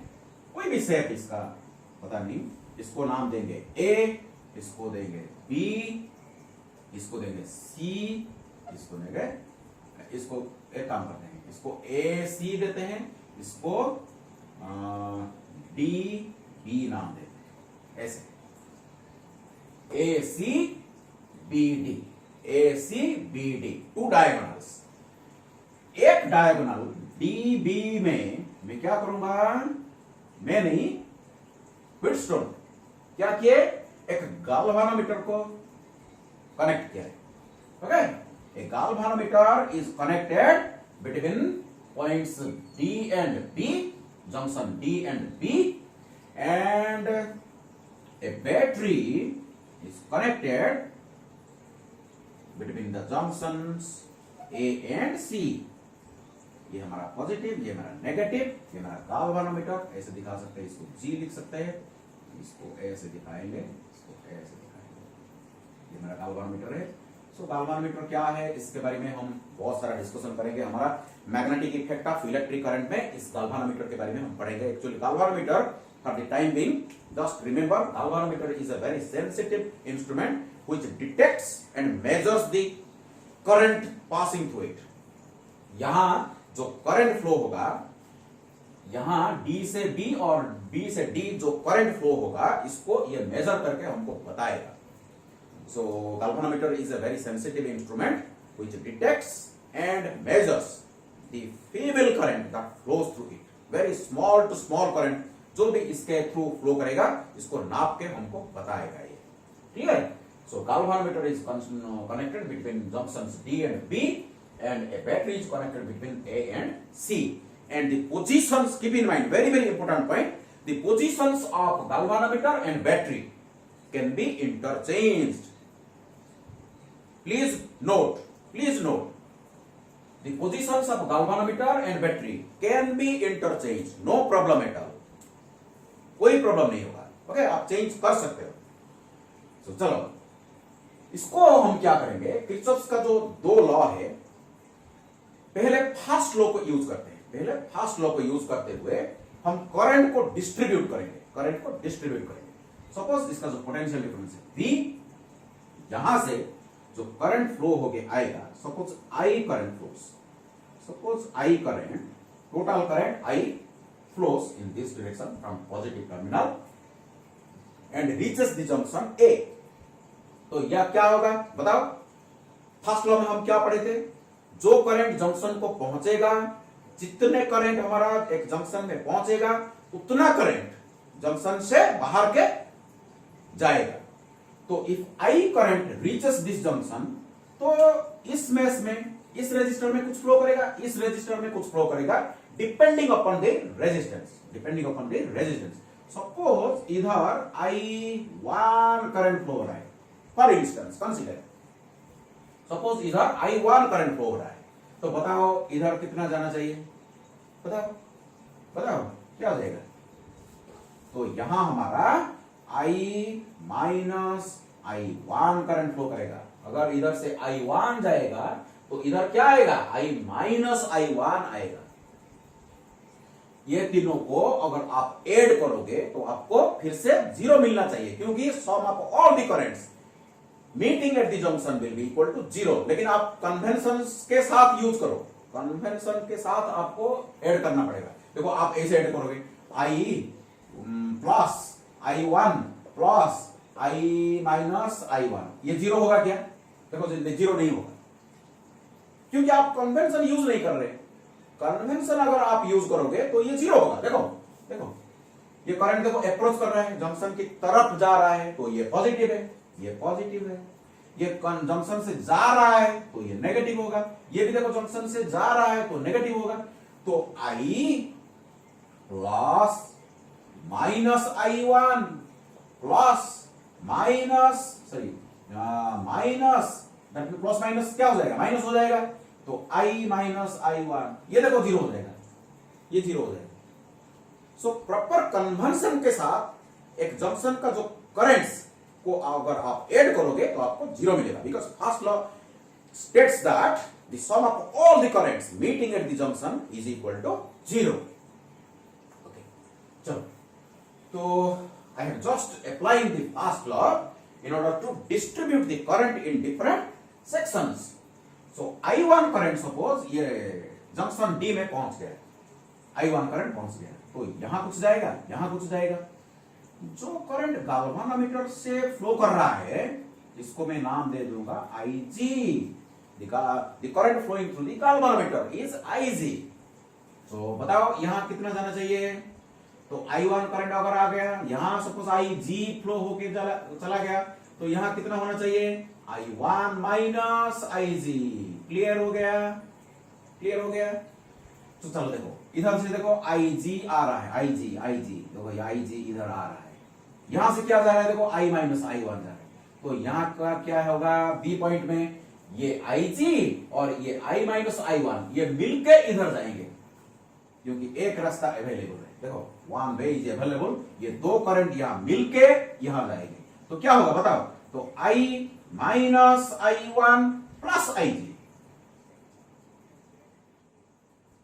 कोई भी शेप इसका पता नहीं, इसको नाम देंगे ए, इसको देंगे बी, इसको देंगे सी, इसको देंगे, इसको एक काम करते हैं, इसको ए सी देते हैं, इसको डी बी नाम देते हैं, ऐसे ए सी बी डी, ए सी बी डी, 2 डायगोनल्स। एक डायगोनल डी बी में मैं क्या करूंगा, मैं नहीं व्हीटस्टोन क्या किए, एक गाल्वानोमीटर को कनेक्ट किया है। Okay, a galvanometer is connected between points D and B, junction D and B, and a battery is connected between the junctions A and C। ये हमारा पॉजिटिव, ये हमारा नेगेटिव, ये हमारा गाल्वानोमीटर, ऐसे दिखा सकते हैं, इसको G लिख सकते हैं, इसको ऐसे दिखाएंगे, इसको ऐसे दिखाएंगे, ये हमारा गाल्वानोमीटर है। सो गाल्वानोमीटर क्या है इसके बारे में हम बहुत सारा डिस्कशन करेंगे, हमारा magnetic effect of electric current में इस गाल्वानोमीटर के बारे में हम पढ़ेंगे। Actually galvanometer for the time being, just remember galvanometer is a very sensitive instrument which detects and measures the current passing through it। यहां जो करंट फ्लो होगा, यहां D से B और B से D जो करंट फ्लो होगा, इसको ये मेजर करके हमको बताएगा। So galvanometer is a very sensitive instrument which detects and measures the feeble current that flows through it। Very small to small current जो भी इसके थ्रू फ्लो करेगा, इसको नाप के हमको बताएगा ये, ठीक है। So galvanometer is connected between junctions D and B, and a battery is connected between A and C, and the positions, keep in mind, very very important point, the positions of galvanometer and battery can be interchanged। please note the positions of galvanometer and battery can be interchanged, no problem at all, कोई problem नहीं होगा। Okay, आप change कर सकते हो। तो चलो इसको हम क्या करेंगे, किरचॉफ्स का जो 2 लॉ है, पहले फर्स्ट लॉ को यूज करते हैं। पहले फर्स्ट लॉ को यूज करते हुए हम करंट को डिस्ट्रीब्यूट करेंगे। सपोज इसका जो पोटेंशियल डिफरेंस है V, यहां से जो करंट फ्लो होके आएगा, suppose I current flows, suppose I current, total current I flows in this direction from positive terminal and reaches the junction A। तो यह क्या होगा बताओ, फर्स्ट लॉ में हम क्या पढ़े थे, जो करंट जंक्शन को पहुंचेगा, जितने करंट हमारा एक जंक्शन में पहुंचेगा, उतना करंट जंक्शन से बाहर के जाएगा। तो if I current reaches this junction, तो इस मेश में, इस रेजिस्टर में कुछ फ्लो करेगा, इस रेजिस्टर में कुछ फ्लो करेगा, depending upon the resistance. Suppose इधर I1 करंट फ्लो हो रहा है, फॉर इंस्टेंस कंसीडर, सपोज इधर I1 करंट फ्लो हो रहा है, तो बताओ इधर कितना जाना चाहिए, बताओ क्या हो जाएगा। तो यहां हमारा I minus I1 current flow करेगा। अगर इधर से I1 जाएगा तो इधर क्या आएगा, I माइनस I1 आएगा। ये तीनों को अगर आप ऐड करोगे तो आपको फिर से 0 मिलना चाहिए, क्योंकि sum of all the currents meeting at the junction will be equal to 0। लेकिन आप कन्वेंशन के साथ यूज करो, कन्वेंशन के साथ आपको ऐड करना पड़ेगा। देखो आप ऐसे ऐड करोगे, I plus I1 plus I minus I1, ये 0 होगा क्या, देखो 0 नहीं होगा, क्योंकि आप कन्वेंशन यूज नहीं कर रहे। कन्वेंशन अगर आप यूज करोगे तो ये 0 होगा। देखो ये करंट देखो अप्रोच कर रहा है, जंक्शन की तरफ जा रहा है, तो ये पॉजिटिव है, ये पॉजिटिव है। ये जंक्शन से जा रहा है तो ये नेगेटिव होगा, ये भी देखो जंक्शन से जा रहा है तो नेगेटिव होगा। तो I plus minus I1 plus minus plus minus क्या हो जाएगा, माइनस हो जाएगा। तो I माइनस I1, ये देखो 0 हो जाएगा, ये 0 हो जाएगा। सो प्रॉपर कन्वेंशन के साथ एक जंक्शन का जो करंट्स को अगर आप ऐड करोगे तो आपको जीरो मिलेगा, because first law states that the sum of all the currents meeting at the junction is equal to zero. Okay, चलो, तो I am just applying the first law in order to distribute the current in different sections. So I1 current suppose ये junction D में पहुंच गया, I1 current पहुंच गया, तो यहां कुछ जाएगा, यहां कुछ जाएगा। जो करंट गाल्वानोमीटर से फ्लो कर रहा है इसको मैं नाम दे दूंगा IG। The current flowing through the galvanometer is IG। तो बताओ यहां कितना जाना चाहिए? तो I1 करंट अगर आ गया, यहां सपोज IG फ्लो होके चला गया, तो यहां कितना होना चाहिए? I1 minus IG। क्लियर हो गया? क्लियर हो गया? तो चलो देखो, इधर से देखो IG आ रहा है, IG देखो ये IG इधर आ रहा है, यहां से क्या जा रहा है? देखो I माइनस I1 जा रहा है, तो यहां का क्या होगा? B पॉइंट में ये IG और ये I माइनस I1 ये मिलके इधर जाएंगे, क्योंकि एक रास्ता अवेलेबल है। देखो वन वे इज अवेलेबल, ये दो करंट यहां मिलके यहां जाएंगे, तो क्या होगा बताओ? तो I minus I1 plus IG।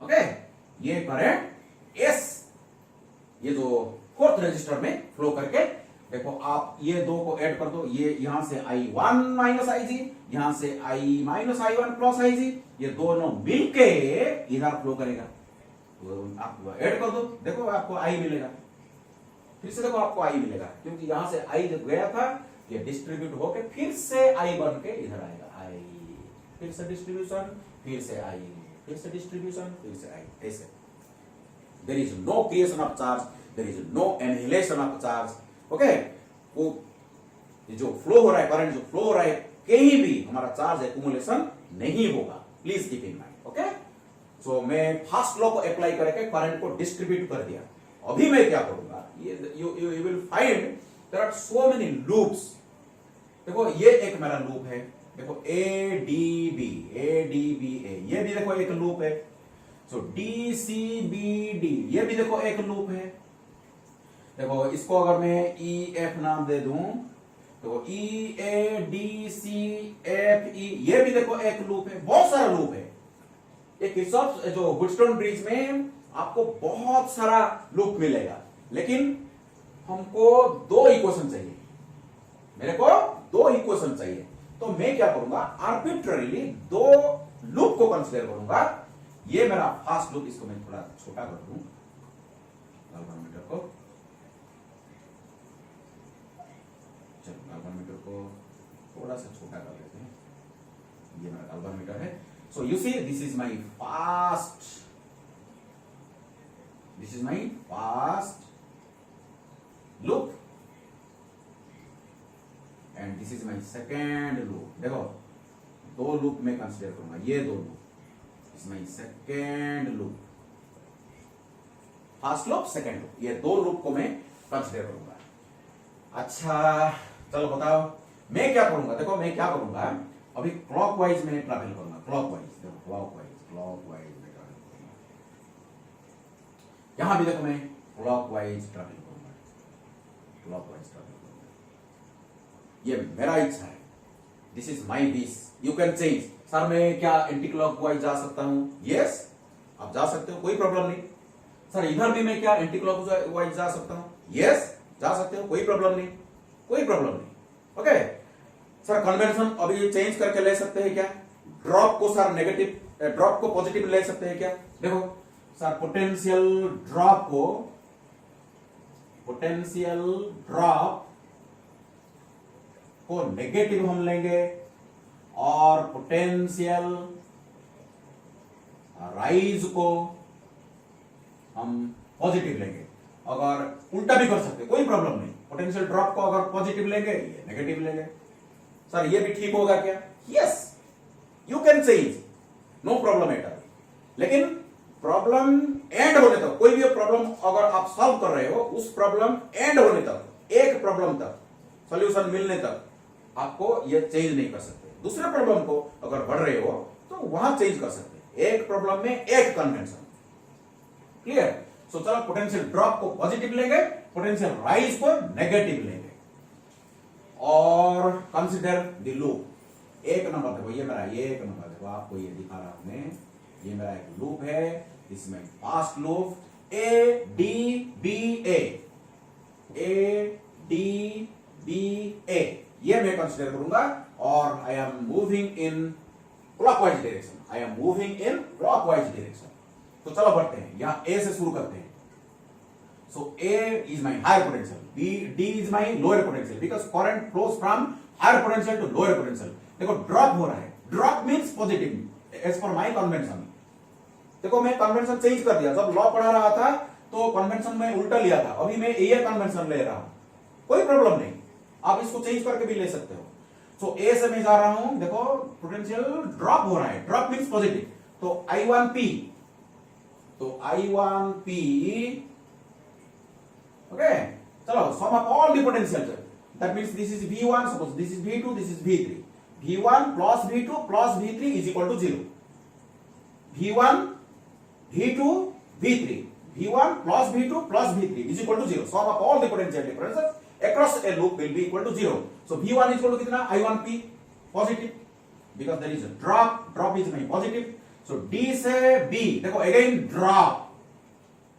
Okay, ये करंट S ये जो फोर्थ रजिस्टर में फ्लो करके, देखो आप ये दो को ऐड कर दो, ये यहां से I1 माइनस IG, यहां से I minus I1 plus IG, ये दोनों मिलके इधर फ्लो करेगा, आप ऐड कर दो, देखो आपको I मिलेगा। फिर से देखो आपको I मिलेगा, क्योंकि यहां से I जब गया था ये डिस्ट्रीब्यूट होके फिर से I बन के इधर आएगा, I फिर से डिस्ट्रीब्यूशन, फिर से I फिर से डिस्ट्रीब्यूशन, फिर से I, ऐसे। There is no creation of charge, there is no annihilation of charge. Okay, वो जो फ्लो हो रहा है, करंट जो फ्लो हो रहा है, कहीं भी हमारा चार्ज एक्यूमुलेशन नहीं होगा, please keep in mind. Okay, so मैं फर्स्ट लॉ को अप्लाई करके करंट को डिस्ट्रीब्यूट कर दिया। अभी मैं क्या करूंगा, you will find there are so many loops. देखो ये एक मेरा लूप है, देखो ADB ADBA ये भी देखो एक लूप है। सो DCBD ये भी देखो एक लूप है। देखो इसको अगर मैं EF नाम दे दूं, तो EADCFE ये भी देखो एक लूप है, बहुत सारा लूप है। किर्चॉफ जो वुडस्टोन ब्रिज में आपको बहुत सारा लूप मिलेगा, लेकिन हमको दो इक्वेशन चाहिए, मेरे को दो इक्वेशन चाहिए। तो मैं क्या करूंगा, आर्बिट्ररीली दो लूप को कंसीडर करूंगा। ये मेरा फर्स्ट लूप, इसको मैं थोड़ा छोटा कर दूं, गाल्वानोमीटर को, चलो गाल्वानोमीटर को थोड़ा सा छोटा कर देते हैं। ये मेरा गाल्वानोमीटर है। So you see, this is my first loop and this is my second loop। देखो दो लूप में कंसीडर करूंगा, ये दो लूप, इस my second loop, first loop second loop, ये दो लूप को मैं कंसीडर करूंगा। अच्छा चलो बताओ मैं क्या करूंगा। देखो मैं क्या करूंगा, अभी क्लॉकवाइज में ट्रैवल करूंगा, क्लॉकवाइज देखो क्लॉकवाइज में ट्रैवल करूंगा। यहां भी देखो मैं क्लॉकवाइज ट्रैवल करूंगा, क्लॉकवाइज ट्रैवल करूंगा। ये मेरा इच्छा है, this is my wish, you can change. Sir मैं क्या एंटी क्लॉकवाइज जा सकता हूं? यस आप जा सकते हो, कोई प्रॉब्लम नहीं। सर इधर भी मैं क्या एंटी क्लॉकवाइज जा सकता हूं? यस जा सकते हो, कोई प्रॉब्लम नहीं, कोई प्रॉब्लम नहीं। ओके सर कन्वेंशन अभी चेंज करके ले सकते हैं क्या? ड्रॉप को सर नेगेटिव, ड्रॉप को पॉजिटिव ले सकते हैं क्या? देखो सर पोटेंशियल ड्रॉप को नेगेटिव हम लेंगे और पोटेंशियल राइज को हम पॉजिटिव लेंगे। अगर उल्टा भी कर सकते, कोई प्रॉब्लम नहीं। पोटेंशियल ड्रॉप को अगर पॉजिटिव लेंगे, ये नेगेटिव लेंगे। सर ये भी ठीक होगा क्या? Yes you can change, no problem at all. लेकिन प्रॉब्लम एंड होने तक, कोई भी प्रॉब्लम अगर आप सॉल्व कर रहे हो, उस प्रॉब्लम एंड होने तक, एक प्रॉब्लम तक सॉल्यूशन मिलने तक आपको ये चेंज नहीं कर सकते। दूसरे प्रॉब्लम को अगर बढ़ रहे हो तो वहां चेंज कर सकते हैं। एक प्रॉब्लम में एक कन्वेंशन, क्लियर? सो चलो पोटेंशियल ड्रॉप को पॉजिटिव लेंगे, पोटेंशियल राइज को नेगेटिव लेंगे। और कंसिडर द लूप। एक नंबर देखो, ये मेरा एक नंबर देखो, आपको ये दिखा रहा हूं मैं, ये मेरा एक लूप है, इसमें past loop A D B A ये मैं कंसिडर करूंगा और I am moving in clockwise direction, I am moving in clockwise direction. तो चलो बढ़ते हैं, यहां ए से शुरू करते हैं। So A is my higher potential, B D is my lower potential, because current flows from higher potential to lower potential. देखो ड्रॉप हो रहा है, drop means positive as per my convention. देखो मैं कन्वेंशन चेंज कर दिया, जब law पढ़ा रहा था तो कन्वेंशन में उल्टा लिया था, अभी मैं ये कन्वेंशन ले रहा हूं, कोई प्रॉब्लम नहीं, आप इसको चेंज करके भी ले सकते हो। सो ए से मैं जा रहा हूं, देखो पोटेंशियल ड्रॉप हो रहा है, ड्रॉप मीन्स पॉजिटिव, तो I1P, तो I1P, ओके चलो sum of all the potential, that means this is V1, suppose this is V2, this is V3, V1 plus V2 plus V3 is equal to 0, V1 V2 V3, V1 plus V2 plus V3 is equal to 0. Sum of all the potential differences across a loop will be equal to 0. So V1 is equal to कितना? I1P positive, because there is a drop, drop is my positive. So D से B, देखो again drop.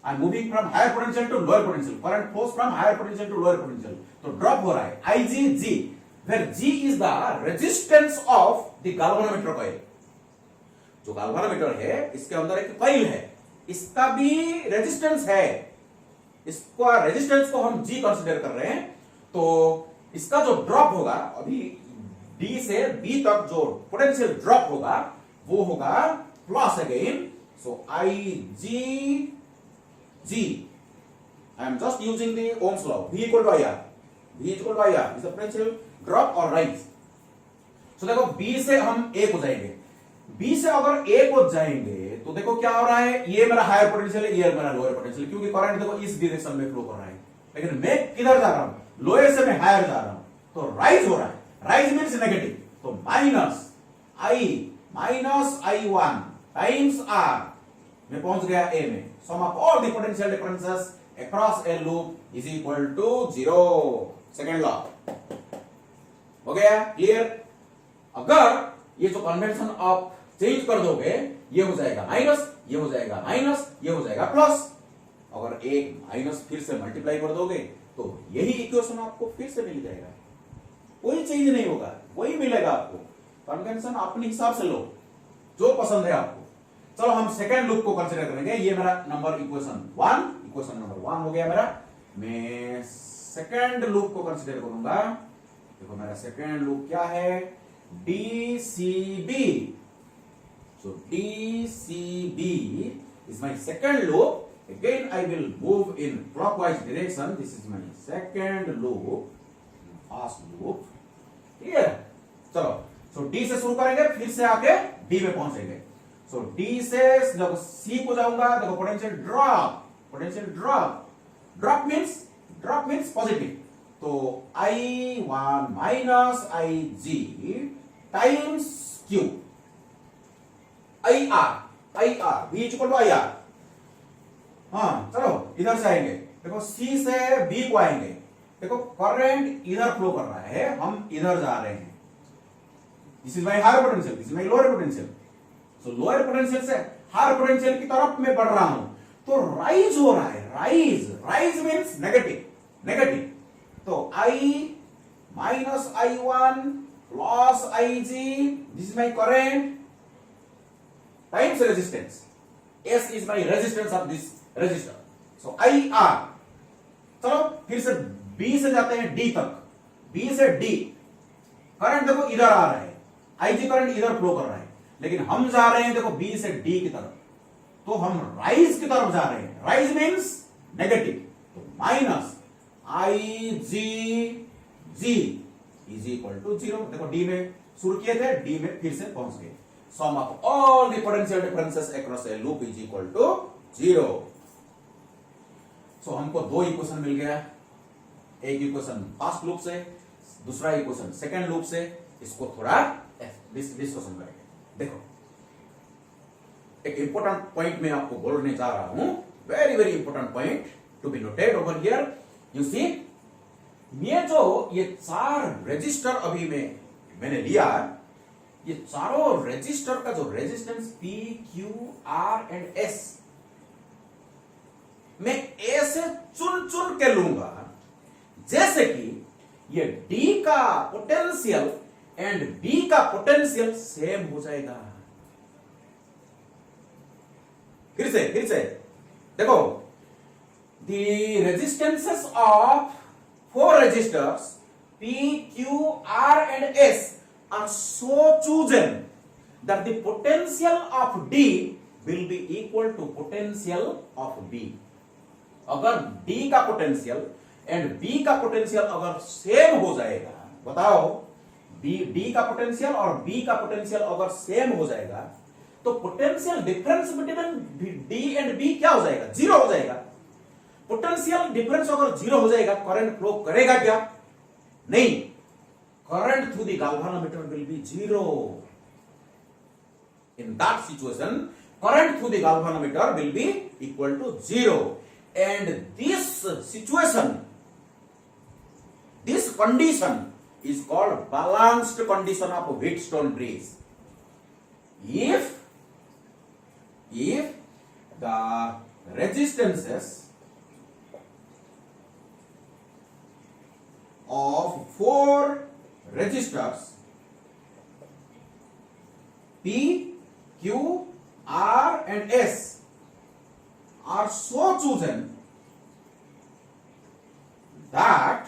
I'm moving from higher potential to lower potential. Current flows from higher potential to lower potential. तो drop हो रहा है IG, where G is the resistance of the galvanometer coil. जो galvanometer है, इसके अंदर एक coil है, इसका भी रेजिस्टेंस है, इसका रेजिस्टेंस को हम G कंसीडर कर रहे हैं। तो इसका जो ड्रॉप होगा, अभी D से B तक जो पोटेंशियल ड्रॉप होगा वो होगा plus again, so IG G, I am just using the Ohm's law, V equal to IR, V equal to IR is the potential drop और राइज। सो देखो B से हम A को जाएंगे, B से अगर A को जाएंगे तो देखो क्या हो रहा है, ये मेरा हायर पोटेंशियल है, ये मेरा लोअर पोटेंशियल, क्योंकि करंट देखो इस डायरेक्शन में फ्लो कर रहा है, लेकिन मैं किधर जा रहा हूं, लोअर से मैं हायर जा रहा हूं, तो राइज हो रहा है, राइज मींस नेगेटिव, तो माइनस I1 टाइम्स R, मैं पहुंच गया A में। Sum of all the potential differences across a loop is equal to 0, second law हो गया क्लियर। अगर ये जो कन्वेंशन आप चेंज कर दोगे, ये हो जाएगा माइनस, ये हो जाएगा माइनस, ये हो जाएगा प्लस, अगर एक माइनस फिर से मल्टीप्लाई कर दोगे तो यही इक्वेशन आपको फिर से मिल जाएगा, कोई चेंज नहीं होगा, वही मिलेगा आपको। कन्वेंशन अपने हिसाब से लो, जो पसंद है आपको। चलो हम सेकेंड लूप को कंसीडर करेंगे, ये मेरा नंबर इक्वेशन नंबर 1 हो गया मेरा। मैं सेकेंड लूप को कंसीडर करूंगा, देखो मेरा सेकेंड लूप क्या है, DCB। So DCB is my second loop. Again, I will move in clockwise direction. This is my second loop, first loop. Clear? चलो, so D से शुरू करेंगे, फिर से आके D में पहुंचेंगे। So D से जब C को जाऊंगा, देखो पोटेंशियल ड्रॉप मीन्स पॉजिटिव, तो I1 minus IG times Q, IR V equal to IR। हाँ चलो इधर से आएंगे, देखो C से B को आएंगे, देखो करंट इधर फ्लो कर रहा है, हम इधर जा रहे हैं, this is my higher potential, this is my lower potential. So lower potential से हायर पोटेंशियल की तरफ मैं बढ़ रहा हूं, तो राइज हो रहा है, राइज मीन्स नेगेटिव, तो I minus I1 plus IG, this is my current times resistance, S is my resistance of this resistor, so IR। चलो फिर से B से जाते हैं D तक, B से D, करंट देखो इधर आ रहा है, IG करंट इधर फ्लो कर रहा है, लेकिन हम जा रहे हैं देखो B से D की तरफ, तो हम राइज की तरफ जा रहे हैं, राइज मीन्स नेगेटिव, तो minus IG is equal to 0। देखो D में शुरू किए थे, D में फिर से पहुंच गए। Sum of all the potential differences across a loop is equal to 0. So हमको दो इक्वेशन मिल गया, एक इक्वेशन फर्स्ट लूप से, दूसरा इक्वेशन सेकेंड लूप से। इसको थोड़ा डिस्कशन करेंगे। देखो एक इंपॉर्टेंट पॉइंट में आपको बोलने जा रहा हूं, very very important point to be noted over here. You see, ये चार रजिस्टर अभी मैंने लिया, ये चारों रजिस्टर का जो resistance P, Q, R and S, मैं ऐसे चुन चुन के लूंगा जैसे कि ये D का पोटेंशियल एंड B का पोटेंशियल सेम हो जाएगा। फिर से देखो, the resistances of 4 registers P, Q, R and S are so chosen that the potential of D will be equal to potential of B। अगर D का potential and B का potential अगर same हो जाएगा, बताओ, D का potential और B का पोटेंशियल अगर सेम हो जाएगा तो potential difference between D and B क्या हो जाएगा? जीरो हो जाएगा। पोटेंशियल डिफरेंस अगर जीरो हो जाएगा, करंट फ्लो करेगा क्या? नहीं, current through the galvanometer will be zero। In that situation, current through the galvanometer will be equal to zero, and this situation, this condition is called balanced condition of Wheatstone bridge। If the resistances of 4 resistors P, Q, R and S are so chosen that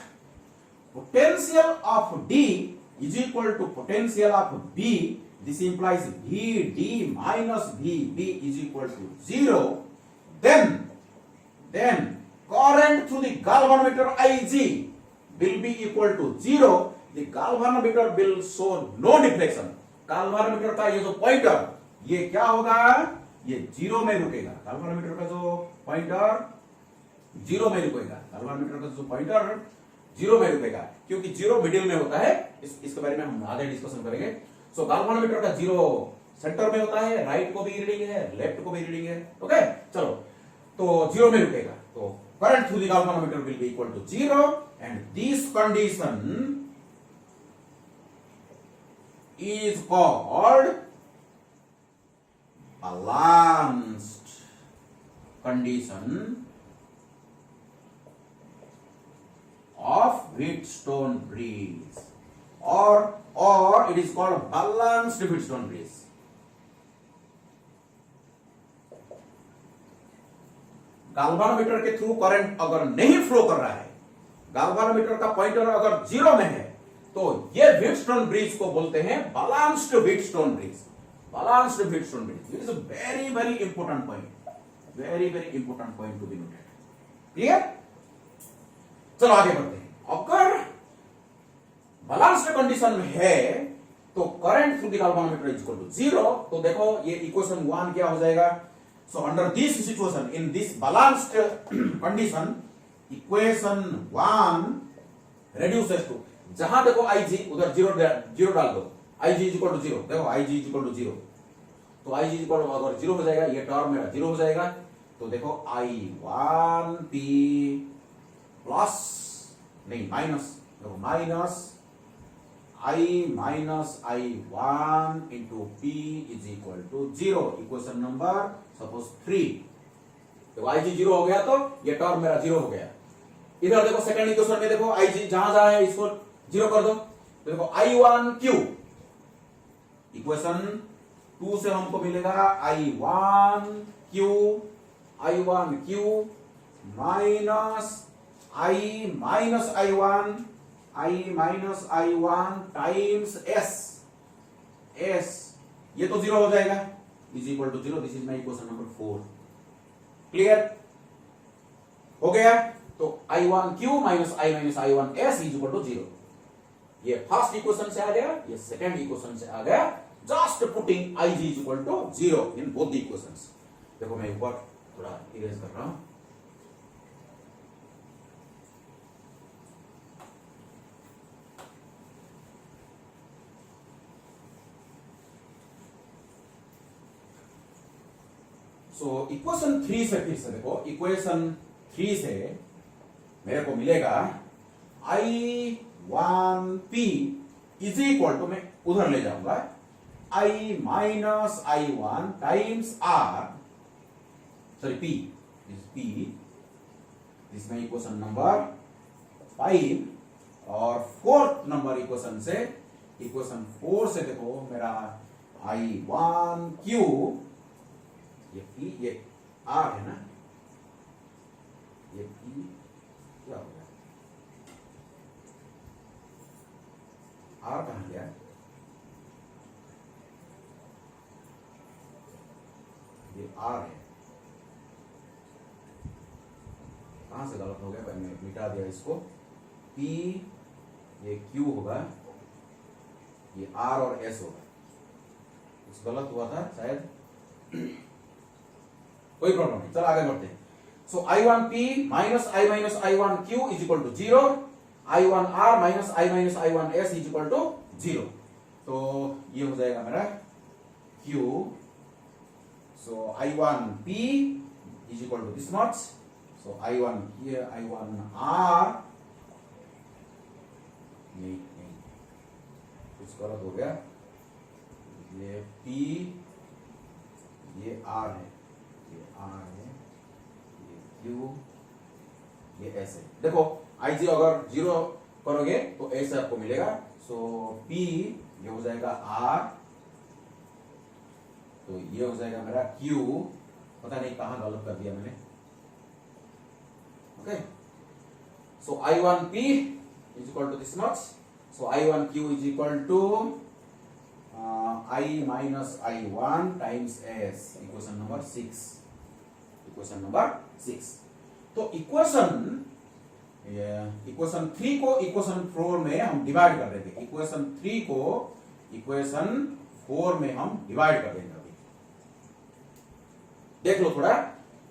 potential of D is equal to potential of B, this implies VD minus VB is equal to 0, then current through the galvanometer IG will be equal to 0, the galvanometer will show no deflection। galvanometer का ये जो pointer, ये क्या होगा? ये zero में रुकेगा। galvanometer का जो पॉइंटर जीरो में रुकेगा, galvanometer का जो पॉइंटर जीरो में रुकेगा, क्योंकि जीरो मिडिल में होता है। इसके बारे में हम आगे डिस्कशन करेंगे। सो galvanometer का जीरो सेंटर में होता है, राइट को भी रीडिंग है, लेफ्ट को भी रीडिंग है। ओके, चलो, तो जीरो में रुकेगा, तो current through the galvanometer will be equal to 0, and this condition is called balanced condition of Wheatstone bridge, or it is called balanced Wheatstone bridge। galvanometer के थ्रू करंट अगर नहीं flow कर रहा है, galvanometer का पॉइंटर अगर zero में है, तो ये Wheatstone ब्रिज को बोलते हैं balanced Wheatstone bridge. Balanced Wheatstone bridge, it is a very very important point, very very important point to be noted. Clear? चलो आगे बढ़ते हैं। अगर बैलेंस्ड कंडीशन में है तो current through the galvanometer is equal to 0, तो देखो ये इक्वेशन 1 क्या हो जाएगा? So under this situation, in this balanced condition, equation 1 reduces to, जहां देखो IG उधर जीरो डाल दो, IG is equal to 0, देखो IG is equal to 0, तो IG is equal to अगर 0 हो जाएगा, ये टर्म मेरा 0 हो जाएगा, तो देखो I1P प्लस नहीं माइनस, देखो minus I minus I1 into P is equal to 0, equation number suppose 3। तो IG 0 हो गया, तो ये टर्म मेरा 0 हो गया। इधर देखो सेकंड इक्वेशन में देखो IG जहां जहां है इसको 0 कर दो, तो देखो I1Q, इक्वेशन 2 से हमको मिलेगा I1Q minus I minus I1 times S, ये तो 0 हो जाएगा, is equal to 0। This is my equation number 4। Clear हो गया? तो I1Q minus I1S is equal to 0। ये फर्स्ट इक्वेशन से आ गया, ये सेकेंड इक्वेशन से आ गया, just putting IG is equal to 0 in both the equations. देखो मैं ऊपर थोड़ा इरेज कर रहा हूं। सो इक्वेशन 3 से फिर से देखो, इक्वेशन 3 से मेरे को मिलेगा I1P इज इक्वल टू, मैं उधर ले जाऊंगा, I minus I1 times R, sorry P, इसमें इक्वेशन नंबर 5 और फोर्थ नंबर इक्वेशन से, इक्वेशन 4 से देखो मेरा I1Q, ये P, ये R है ना, ये P क्या हो गया, R कहां गया, ये R है, कहां से गलत हो गया, मैंने मिटा दिया इसको, P ये Q होगा, ये R और S होगा, कुछ गलत हुआ था शायद, कोई प्रॉब्लम नहीं, चल आगे बढ़ते हैं। So I1P minus I-I1Q is equal to 0, I1R minus I-I1S is equal to 0। तो ये हो जाएगा मेरा Q, so I1P is equal to this much, so I1 here, I1R, नहीं कुछ गलत हो गया, ये P, ये R है, ये R है, ये Q, ये S है। देखो IG अगर 0 करोगे तो S आपको मिलेगा, सो P ये हो जाएगा R, तो ये हो जाएगा मेरा Q, पता नहीं कहां गलत कर दिया मैंने, okay. So I1P is equal to this much, so I1Q is equal to I minus I1 times S, equation number 6, equation number 6। तो इक्वेशन 3 को इक्वेशन 4 में हम डिवाइड कर देंगे, इक्वेशन 3 को इक्वेशन 4 में हम डिवाइड कर देंगे। अभी देख लो, थोड़ा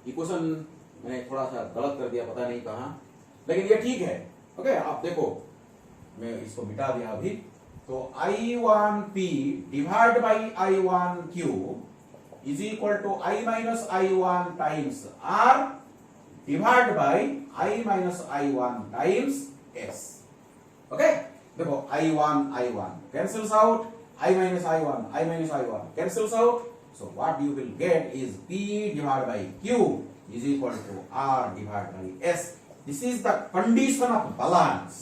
इक्वेशन मैंने थोड़ा सा गलत कर दिया, पता नहीं कहां, लेकिन ये ठीक है, ओके। आप देखो, मैं इसको मिटा दिया अभी, तो I1P divide by I1Q is equal to I minus I1 times R divide by I minus I1 times S, okay. देखो I1 cancels out, I minus I1 cancels out, so what you will get is P divided by Q is equal to R divided by S. This is the condition of balance.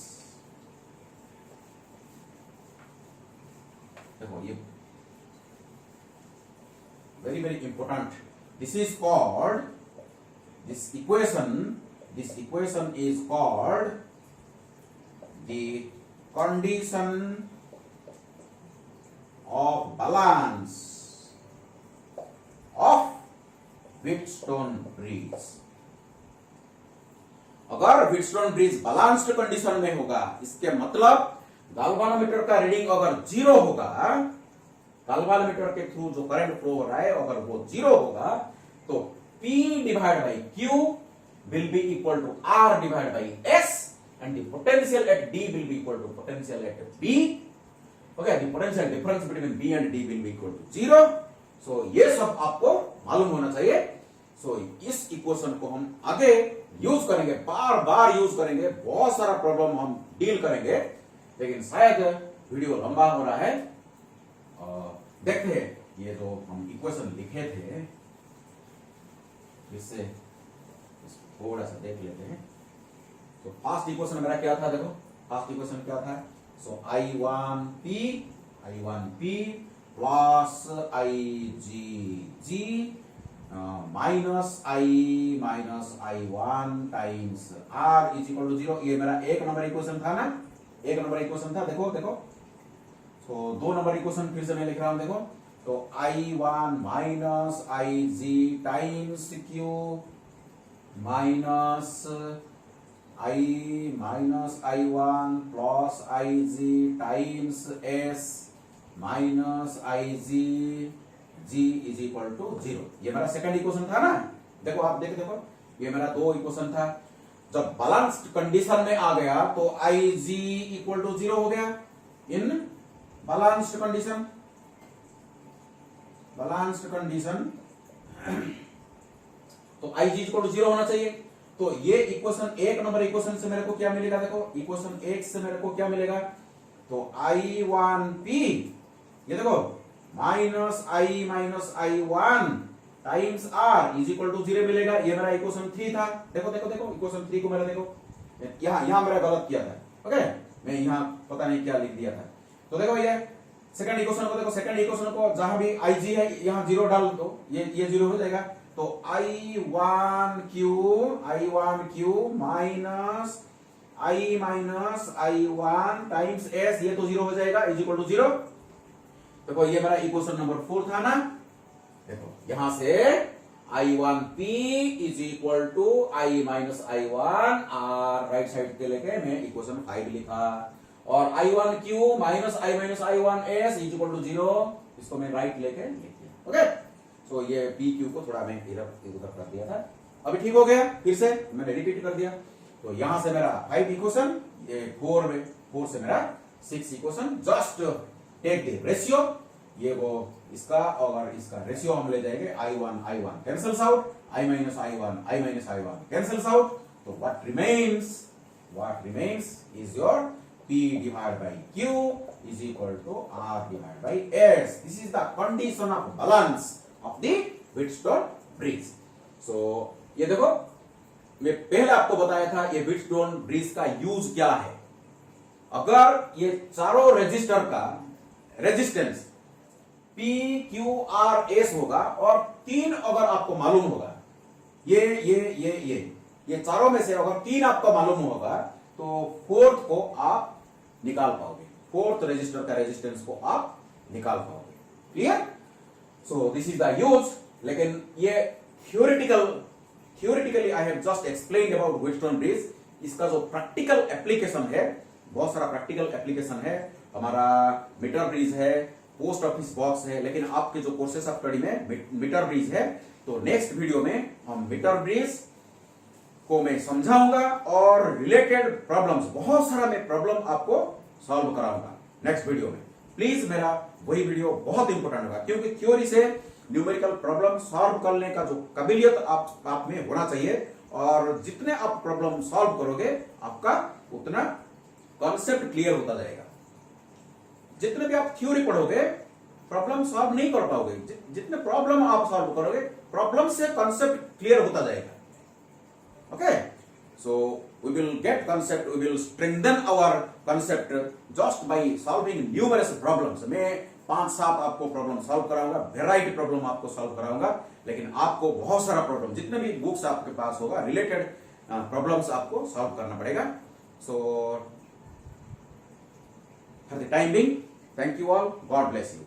देखो ये very very important. This is called, this equation is called the condition of balance of Wheatstone bridge। अगर Wheatstone bridge balanced condition में होगा, इसके मतलब galvanometer का reading अगर 0 होगा, गाल्वानोमीटर के थ्रू जो करंट फ्लो हो रहा है अगर वो 0 होगा, तो P divide by Q will be equal to R divided by S and the potential at D will be equal to potential at B, okay। the potential difference between B and D will be equal to 0। so ये सब आपको मालूम होना चाहिए। so इस equation को हम आगे यूज करेंगे, बार बार यूज करेंगे, बहुत सारा प्रॉब्लम हम डील करेंगे, लेकिन शायद वीडियो लंबा हो रहा है। देखते हैं ये जो हम इक्वेशन लिखे थे, इससे थोड़ा सा देख लेते हैं। तो फर्स्ट इक्वेशन मेरा क्या था, देखो फर्स्ट इक्वेशन क्या था, so I1P plus IgG minus I-I1 times R is equal to 0। ये मेरा एक नंबर इक्वेशन था ना, एक नंबर इक्वेशन था, देखो तो 2 नंबर इक्वेशन फिर से मैं लिख रहा हूं, देखो तो I1 minus IG times Q minus I-I1 plus IG times S minus IG G is equal to 0। ये मेरा सेकंड इक्वेशन था ना, देखो आप देखो ये मेरा 2 इक्वेशन था। जब बैलेंस्ड कंडीशन में आ गया तो IG इक्वल टू 0 हो गया इन बैलेंस्ड कंडीशन। तो आई जी इक्वल टू 0 होना चाहिए। तो ये इक्वेशन, एक नंबर इक्वेशन से मेरे को क्या मिलेगा, देखो इक्वेशन 1 से मेरे को क्या मिलेगा, तो I1P, ये देखो minus I-I1 times R is equal to 0 मिलेगा। ये मेरा इक्वेशन 3 था। देखो देखो देखो इक्वेशन 3 को मेरा देखो, यहां मेरा गलत किया था, ओके, मैं यहां पता नहीं क्या लिख दिया था। तो देखो ये सेकंड इक्वेशन को देखो, सेकंड इक्वेशन को जहां भी IG है यहां 0 डाल दो, ये 0 हो जाएगा। तो I1Q minus I-I1 times S, ये तो 0 हो जाएगा, इज इक्वल टू 0। देखो ये मेरा इक्वेशन नंबर 4 था ना। देखो यहां से I1P is equal to I minus I1 R, right side पे लेके मैं इक्वेशन 5 लिखा, और I1Q minus I minus I1 S is equal to 0, इसको मैं राइट लेके लिख दिया, ओके। सो ये PQ को थोड़ा मैं इधर उधर कर दिया था, अभी ठीक हो गया, फिर से मैंने रिपीट कर दिया। तो यहां से मेरा 5 इक्वेशन, ये 4 से मेरा 6 equation. Just take the ratio, ये वो इसका और इसका रेशियो हम ले जाएंगे, I1 cancels out, I minus I1 cancels out. तो what remains is your P divided by Q is equal to R divided by S. This is the condition of balance of the Wheatstone bridge. So ये देखो मैं पहले आपको बताया था ये Wheatstone bridge का यूज क्या है। अगर ये चारों रेजिस्टर का रेजिस्टेंस PQRS होगा और 3 अगर आपको मालूम होगा, ये चारों में से अगर 3 आपको मालूम होगा तो फोर्थ को आप निकाल पाओगे, फोर्थ रेजिस्टर का रेजिस्टेंस को आप निकाल पाओगे। Clear? So this is the use. लेकिन ये theoretically I have just explained about Wheatstone bridge. इसका जो प्रैक्टिकल एप्लीकेशन है, बहुत सारा प्रैक्टिकल एप्लीकेशन है, हमारा मीटर ब्रिज है, पोस्ट ऑफिस बॉक्स है, लेकिन आपके जो कोर्सेस ऑफ स्टडी में मीटर ब्रिज है। तो नेक्स्ट वीडियो में हम मीटर ब्रिज को मैं समझाऊंगा और रिलेटेड प्रॉब्लम्स, बहुत सारा मैं प्रॉब्लम आपको सॉल्व कराऊंगा नेक्स्ट वीडियो में। प्लीज मेरा वही वीडियो बहुत इंपॉर्टेंट होगा, क्योंकि थ्योरी से न्यूमेरिकल प्रॉब्लम सॉल्व करने का जो काबिलियत आप में होना चाहिए, और जितने आप प्रॉब्लम सॉल्व करोगे आपका उतना कॉन्सेप्ट क्लियर होता जाएगा। जितने भी आप थ्योरी पढ़ोगे प्रॉब्लम सॉल्व नहीं कर पाओगे, जितने प्रॉब्लम आप सॉल्व करोगे प्रॉब्लम से कॉन्सेप्ट क्लियर होता जाएगा। Okay, so we will get concept, we will strengthen our concept just by solving numerous problems. मैं 5-7 आपको प्रॉब्लम सॉल्व कराऊंगा, वेराइटी प्रॉब्लम आपको सॉल्व कराऊंगा, लेकिन आपको बहुत सारा प्रॉब्लम, जितने भी बुक्स आपके पास होगा रिलेटेड प्रॉब्लम्स आपको सॉल्व करना पड़ेगा। So for the time being, thank you all, God bless you.